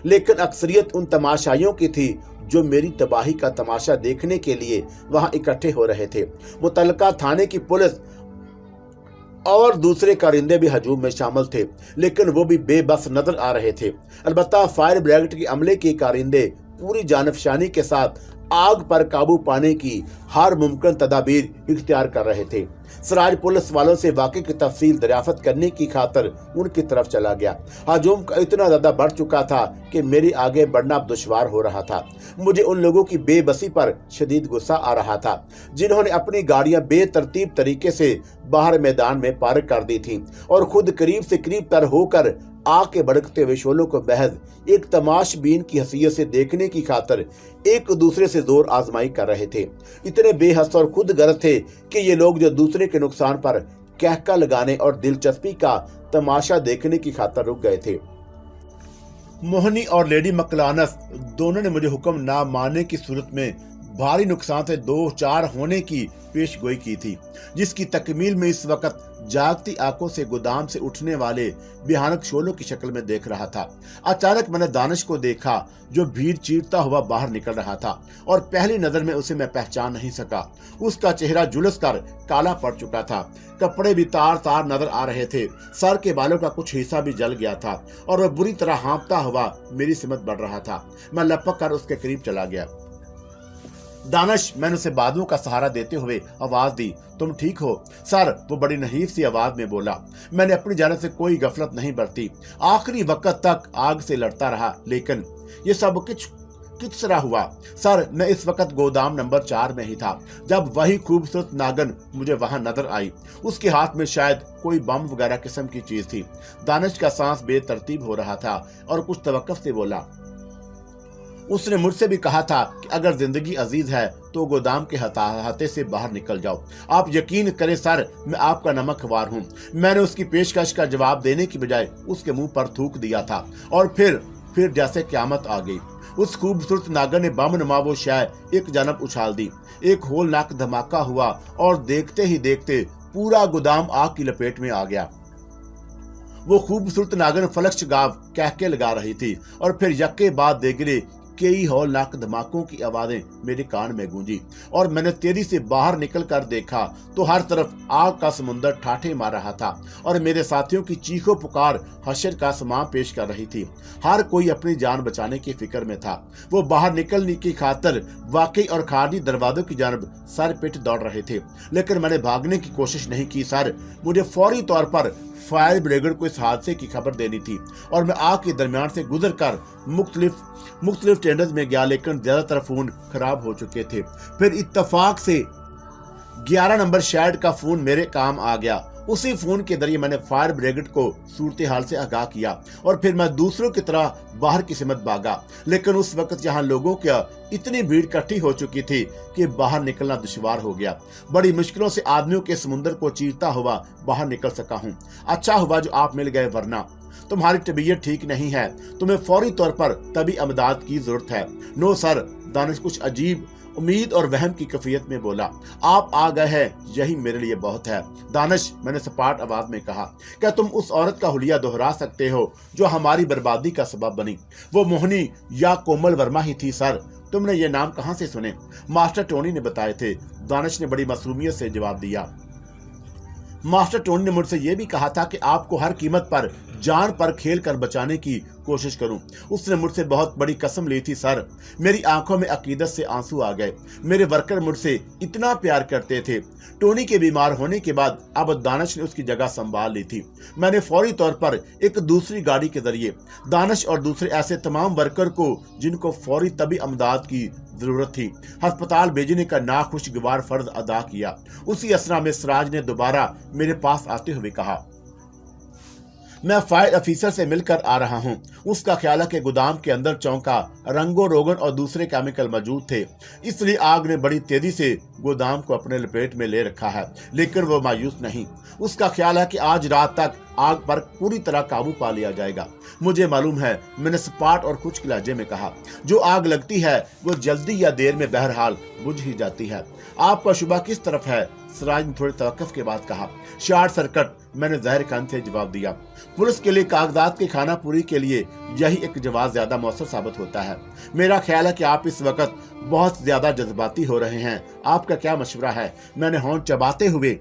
लेकिन अक्सरियत उन तमाशाइयों की थी जो मेरी तबाही का तमाशा देखने के लिए वहां इकट्ठे हो रहे थे। मुतल्लिका थाने की पुलिस और दूसरे कारिंदे भी हजूम में शामिल थे, लेकिन वो भी बेबस नजर आ रहे थे। अलबत्ता फायर ब्रिगेड के अमले के कारिंदे पूरी जानफशानी के साथ आग पर काबू पाने की हर मुमकिन तदाबीर इख्तियार कर रहे थे। सिराज पुलिस वालों से वाक़े की तफसील दरियाफ्त करने की खातर उनकी तरफ चला गया। हजूम का इतना ज्यादा बढ़ चुका था कि मेरे आगे बढ़ना अब दुश्वार हो रहा था। मुझे उन लोगों की बेबसी पर शदीद गुस्सा आ रहा था, जिन्होंने अपनी गाड़ियां बेतरतीब तरीके से बाहर मैदान में पार्क कर दी थी और खुद करीब से करीब तर होकर आग के भड़कते हुए शोलों को महज एक तमाशबीन की हैसियत से देखने की खातर एक दूसरे से जोर आजमाई कर रहे थे। इतने बेहस और खुद गर्ज थे कि ये लोग जो दूसरे के नुकसान पर कहका लगाने और दिलचस्पी का तमाशा देखने की खातर रुक गए थे। मोहनी और लेडी मकलानस दोनों ने मुझे हुक्म ना मानने की सूरत में भारी नुकसान से 2-4 होने की पेशगोई की थी, जिसकी तकमील में इस वक्त जागती आंखों से गोदाम से उठने वाले भयानक शोलों की शक्ल में देख रहा था। अचानक मैंने दानिश को देखा, जो भीड़ चीरता हुआ बाहर निकल रहा था, और पहली नजर में उसे मैं पहचान नहीं सका। उसका चेहरा झुलस कर काला पड़ चुका था, कपड़े भी तार तार नजर आ रहे थे, सर के बालों का कुछ हिस्सा भी जल गया था, और वह बुरी तरह हाँफता हुआ मेरी सिमत बढ़ रहा था। मैं लपक कर उसके करीब चला गया। दानिश, मैंने उसे बाजुओं का सहारा देते हुए आवाज दी, तुम ठीक हो? सर, वो बड़ी नहीफ सी आवाज में बोला। मैंने अपनी जानिब से कोई गफलत नहीं बरती, आखिरी वक्त तक आग से लड़ता रहा, लेकिन ये सब किस तरह हुआ? सर, मैं इस वक्त गोदाम नंबर 4 में ही था जब वही खूबसूरत नागन मुझे वहां नजर आई। उसके हाथ में शायद कोई बम वगैरह किस्म की चीज थी। दानिश का सांस बेतरतीब हो रहा था और कुछ तवक्कुफ से बोला, उसने मुझसे भी कहा था कि अगर जिंदगी अजीज है तो गोदाम के हाथे से बाहर निकल जाओ। आप यकीन करें सर, मैं आपका नमकवार हूँ। मैंने उसकी पेशकश का जवाब देने की बजाय उसके मुंह पर थूक दिया था, और फिर जैसे क्यामत आ गई। उस खूबसूरत नागर ने बम नुमा वो शय एक जानब उछाल दी। एक होलनाक धमाका हुआ और देखते ही देखते पूरा गोदाम आग की लपेट में आ गया। वो खूबसूरत नागन फलक्श गाव कहके लगा रही थी, और फिर यक्के बाद देगरे कई हौलनाक धमाकों की आवाजें मेरे कान में गूंजी, और मैंने तेजी से बाहर निकल कर देखा तो हर तरफ आग का समुंदर ठाठे मार रहा था, और मेरे साथियों की चीखों पुकार हशर का समा पेश कर रही थी। हर कोई अपनी जान बचाने की फिक्र में था। वो बाहर निकलने की खातर वाकई और खारजी दरवाजों की जानब सर पिट दौड़ रहे थे, लेकिन मैंने भागने की कोशिश नहीं की। सर, मुझे फौरी तौर पर फायर ब्रिगेड को इस हादसे की खबर देनी थी, और मैं आग के दरमियान से गुजर कर मुख्तलिफ टेंडर्स में गया, लेकिन ज्यादातर फोन खराब हो चुके थे। फिर इत्तफाक से 11 नंबर शेड का फोन मेरे काम आ गया। उसी फोन के जरिए मैंने फायर ब्रिगेड को सूरत हाल से आगाह किया, और फिर मैं दूसरों की तरह बाहर की सिमत भागा। लेकिन उस वक्त यहाँ लोगों की इतनी भीड़ इकट्ठी हो चुकी थी कि बाहर निकलना दुश्वार हो गया। बड़ी मुश्किलों से आदमियों के समुद्र को चीरता हुआ बाहर निकल सका हूँ। अच्छा हुआ जो आप मिल गए, वरना तुम्हारी तबीयत ठीक नहीं है, तुम्हें फौरी तौर पर तभी अमदाद की जरूरत है। नो सर, दानिश कुछ अजीब उम्मीद और वहम की कैफियत में बोला, आप आ गए हैं, यही मेरे लिए बहुत है। दानिश, मैंने सपाट आवाज में कहा, क्या तुम उस औरत का हुलिया दोहरा सकते हो जो हमारी बर्बादी का सबब बनी? वो मोहनी या कोमल वर्मा ही थी। सर, तुमने ये नाम कहां से सुने? मास्टर टोनी ने बताए थे, दानिश ने बड़ी मासूमियत से जवाब दिया। मास्टर टोनी ने मुझसे यह भी कहा था कि आपको हर कीमत पर जान पर खेल कर बचाने की कोशिश करूं। उसने मुझसे बहुत बड़ी कसम ली थी सर। मेरी आंखों में अकीदत से आंसू आ गए। मेरे वर्कर मुझसे इतना प्यार करते थे। टोनी के बीमार होने के बाद अब दानिश ने उसकी जगह संभाल ली थी। मैंने फौरी तौर पर एक दूसरी गाड़ी के जरिए दानिश और दूसरे ऐसे तमाम वर्कर को जिनको फौरी तभी अमदाद की जरूरत थी, अस्पताल भेजने का नाखुशगवार फर्ज अदा किया। उसी असरा में सिराज ने दोबारा मेरे पास आते हुए कहा, मैं फायर ऑफिसर से मिलकर आ रहा हूं। उसका ख्याल है कि गोदाम के अंदर चौंका रंगो रोगन और दूसरे केमिकल मौजूद थे, इसलिए आग ने बड़ी तेजी से गोदाम को अपने लपेट में ले रखा है। लेकिन वो मायूस नहीं। उसका ख्याल है कि आज रात तक आग पर पूरी तरह काबू पा लिया जाएगा। मुझे मालूम है, मैंने सपाट और कुछ लहजे में कहा, जो आग लगती है वो जल्दी या देर में बहरहाल बुझ ही जाती है। आपका शुबा किस तरफ है? सिराज ने थोड़ी तवक्कुफ के बाद कहा, शॉर्ट सर्किट। मैंने ज़ाहिर खान से जवाब दिया। पुलिस के लिए कागजात की खानापूरी के लिए यही एक जवाब ज्यादा मौसर साबित होता है। मेरा ख्याल है कि आप इस वक्त बहुत ज्यादा जज्बाती हो रहे हैं। आपका क्या मशवरा है? मैंने होंठ चबाते हुए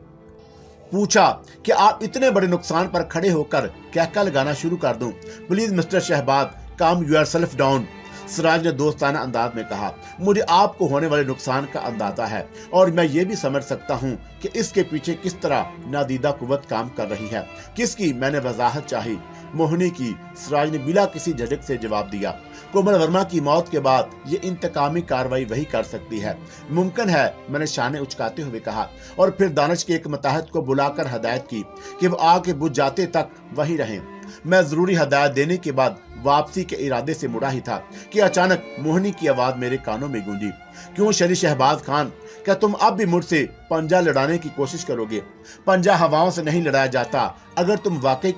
पूछा कि आप इतने बड़े नुकसान पर खड़े होकर क्या क्या लगाना शुरू कर दूं? प्लीज मिस्टर शहबाज, काम योरसेल्फ डाउन। सिराज ने दोस्ताना अंदाज में कहा, मुझे आपको होने वाले नुकसान का अंदाजा है और मैं ये भी समझ सकता हूँ कि इसके पीछे किस तरह नादीदा कुव्वत काम कर रही है। किसकी? मैंने वजाहत चाही। मोहिनी की। सिराज ने बिला किसी झिझक से जवाब दिया। कोमल वर्मा की मौत के बाद ये इंतकामी कार्रवाई वही कर सकती है। मुमकिन है, मैंने शाने उचकाते हुए कहा, और फिर दानिश के एक मुताहिद को बुलाकर हदायत की कि वो आके बुझ जाते तक वही रहें। मैं जरूरी हदायत देने के बाद वापसी के इरादे से मुड़ा ही था कि अचानक मोहिनी की आवाज मेरे कानों में गूंजी। क्यों शरी शहबाज खान, क्या तुम अब भी मुझसे पंजा लड़ाने की कोशिश करोगे? पंजा हवाओं से नहीं लड़ाया जाता। अगर तुम वाकई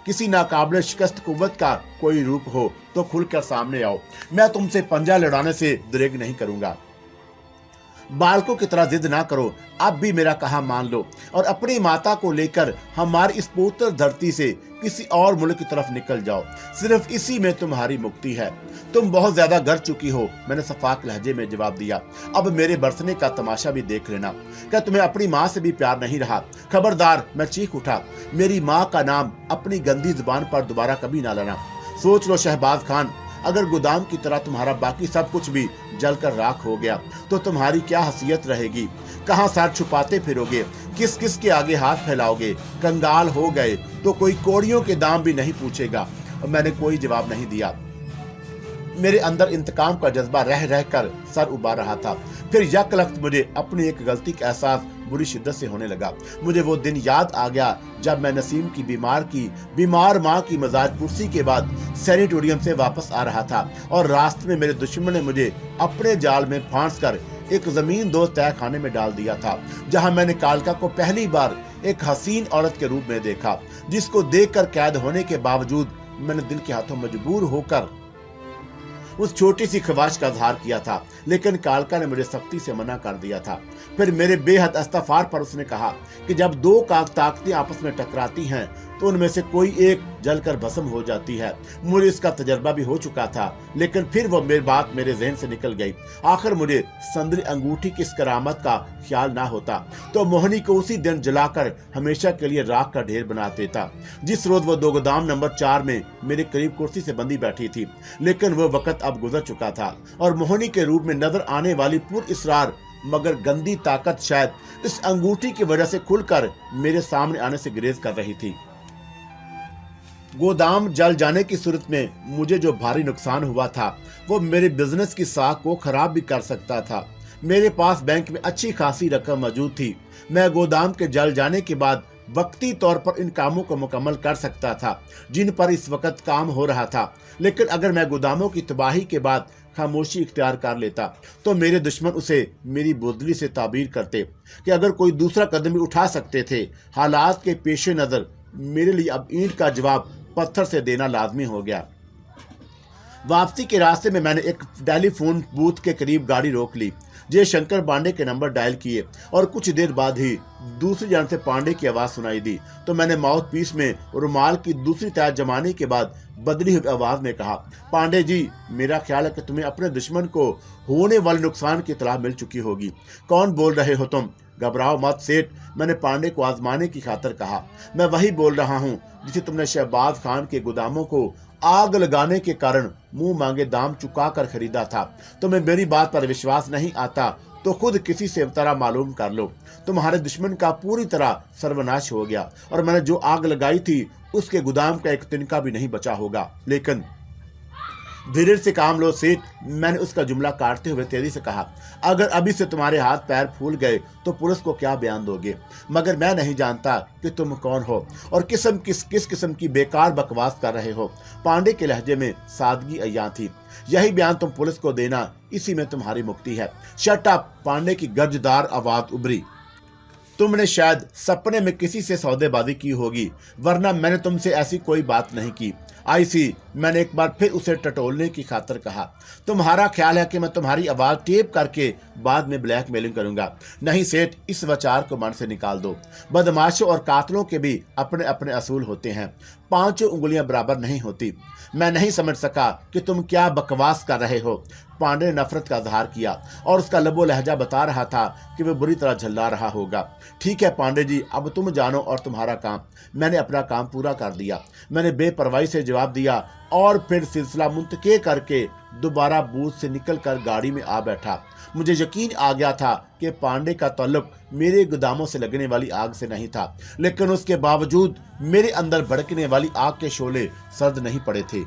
किसी नाकाबिल शिकस्त कुव्वत का कोई रूप हो तो खुलकर सामने आओ। मैं तुमसे पंजा लड़ाने से दरेग नहीं करूंगा। बालकों की तरह जिद ना करो, अब भी मेरा कहा मान लो और अपनी माता को लेकर हमारी इस पुत्र धरती से किसी और मुल्क की तरफ निकल जाओ। सिर्फ इसी में तुम्हारी मुक्ति है। तुम बहुत ज्यादा गर चुकी हो, मैंने सफाक लहजे में जवाब दिया। अब मेरे बरसने का तमाशा भी देख लेना। क्या तुम्हें अपनी माँ से भी प्यार नहीं रहा? खबरदार, मैं चीख उठा। मेरी माँ का नाम अपनी गंदी जुबान पर दोबारा कभी ना लाना। सोच लो शहबाज खान, अगर गोदाम की तरह तुम्हारा बाकी सब कुछ भी जलकर राख हो गया तो तुम्हारी क्या हैसियत रहेगी? कहाँ सर छुपाते फिरोगे? किस किस के आगे हाथ फैलाओगे? कंगाल हो गए तो कोई कौड़ियों के दाम भी नहीं पूछेगा। और मैंने कोई जवाब नहीं दिया। मेरे अंदर इंतकाम का जज्बा रह रह कर सर उबार रहा था। फिर यकलख्त मुझे अपनी एक गलती का एहसास बुरी शिद्दत से होने लगा। मुझे वो दिन याद आ गया जब मैं नसीम की बीमार माँ की मजार पुरसी के बाद सैनिटोरियम से वापस आ रहा था और रास्ते में मेरे दुश्मन ने मुझे अपने जाल में फांस कर एक जमीन दोस्त तय खाने में डाल दिया था, जहां मैंने कालका को पहली बार एक हसीन औरत के रूप में देखा, जिसको देखकर कैद होने के बावजूद मैंने दिल के हाथों मजबूर होकर उस छोटी सी ख्वाहिश का इजहार किया था। लेकिन कालका ने मुझे सख्ती से मना कर दिया था। फिर मेरे बेहद इस्तफार पर उसने कहा कि जब दो ताकतें आपस में टकराती हैं तो उनमें से कोई एक जलकर भस्म हो जाती है। मुझे इसका तजर्बा भी हो चुका था, लेकिन फिर वो मेरी बात मेरे जहन से निकल गई। आखिर मुझे संदरी अंगूठी की इस करामत का ख्याल ना होता तो मोहिनी को उसी दिन जलाकर हमेशा के लिए राख का ढेर बना देता, जिस रोज वो 2 गोदाम नंबर 4 में मेरे करीब कुर्सी से बंधी बैठी थी। लेकिन वो वक्त अब गुजर चुका था और मोहिनी के रूप में नजर आने वाली पुरइसरार मगर गंदी ताकत शायद इस अंगूठी की वजह से खुलकर मेरे सामने आने से गुरेज कर रही थी। गोदाम जल जाने की सूरत में मुझे जो भारी नुकसान हुआ था वो मेरे बिजनेस की साख को खराब भी कर सकता था। मेरे पास बैंक में अच्छी खासी रकम मौजूद थी। मैं गोदाम के जल जाने के बाद वक्ती तौर पर इन कामों को मुकम्मल कर सकता था जिन पर इस वक्त काम हो रहा था। लेकिन अगर मैं गोदामों की तबाही के बाद खामोशी इख्तियार कर लेता तो मेरे दुश्मन उसे मेरी बुज़दिली से ताबीर करते कि अगर कोई दूसरा कदम भी उठा सकते थे। हालात के पेश नज़र मेरे लिए अब ईंट का जवाब पत्थर से देना लाजमी हो गया। वापसी के रास्ते में मैंने एक टेलीफोन बूथ के करीब गाड़ी रोक ली। जयशंकर पांडे के नंबर डायल किए और कुछ देर बाद ही दूसरी जान से पांडे की आवाज सुनाई दी तो मैंने माउथ पीस में रुमाल की दूसरी तय जमाने के बाद बदली हुई आवाज में कहा, पांडे जी, मेरा ख्याल है कि तुम्हें अपने दुश्मन को होने वाले नुकसान की इत्तला मिल चुकी होगी। कौन बोल रहे हो तुम? घबराओ मत सेठ, मैंने पांडे को आजमाने की खातिर कहा। मैं वही बोल रहा हूँ जिसे तुमने शहबाज खान के गोदामों को आग लगाने के कारण मुंह मांगे दाम चुका कर खरीदा था। तुम्हें मेरी बात पर विश्वास नहीं आता तो खुद किसी से तरह मालूम कर लो। तुम्हारे दुश्मन का पूरी तरह सर्वनाश हो गया और मैंने जो आग लगाई थी उसके गोदाम का एक तिनका भी नहीं बचा होगा। लेकिन धीरे से काम लो सेठ, मैंने उसका जुमला काटते हुए तेजी से कहा। अगर अभी से तुम्हारे हाथ पैर फूल गए तो पुलिस को क्या बयान दोगे? मगर मैं नहीं जानता कि तुम कौन हो और किस किस्म की बेकार बकवास कर रहे हो। पांडे के लहजे में सादगी अय्या थी। यही बयान तुम पुलिस को देना, इसी में तुम्हारी मुक्ति है। शट अप, पांडे की गर्जदार आवाज उभरी। तुमने शायद सपने में किसी से सौदेबाजी की होगी, वरना मैंने तुमसे ऐसी कोई बात नहीं की। आई सी, मैंने एक बार फिर उसे टटोलने की खातिर कहा। तुम्हारा ख्याल है कि मैं तुम्हारी आवाज टेप करके बाद में ब्लैकमेलिंग करूंगा? नहीं सेठ, इस विचार को मन से निकाल दो। बदमाशों और कातलों के भी अपने अपने असूल होते हैं, पांचों उंगलियां बराबर नहीं होती। मैं नहीं समझ सका कि तुम क्या बकवास कर रहे हो। पांडे ने नफरत का इजहार किया और उसका लबो लहजा बता रहा था कि वह बुरी तरह झल्ला रहा होगा। ठीक है पांडे जी, अब तुम जानो और तुम्हारा काम। मैंने अपना काम पूरा कर दिया। मैंने बेपरवाही से जवाब दिया और फिर सिलसिला मुंतके करके दोबारा बूथ से निकलकर गाड़ी में आ बैठा। मुझे यकीन आ गया था कि पांडे का ताल्लुक मेरे गोदामों से लगने वाली आग से नहीं था, लेकिन उसके बावजूद मेरे अंदर भड़कने वाली आग के शोले सर्द नहीं पड़े थे।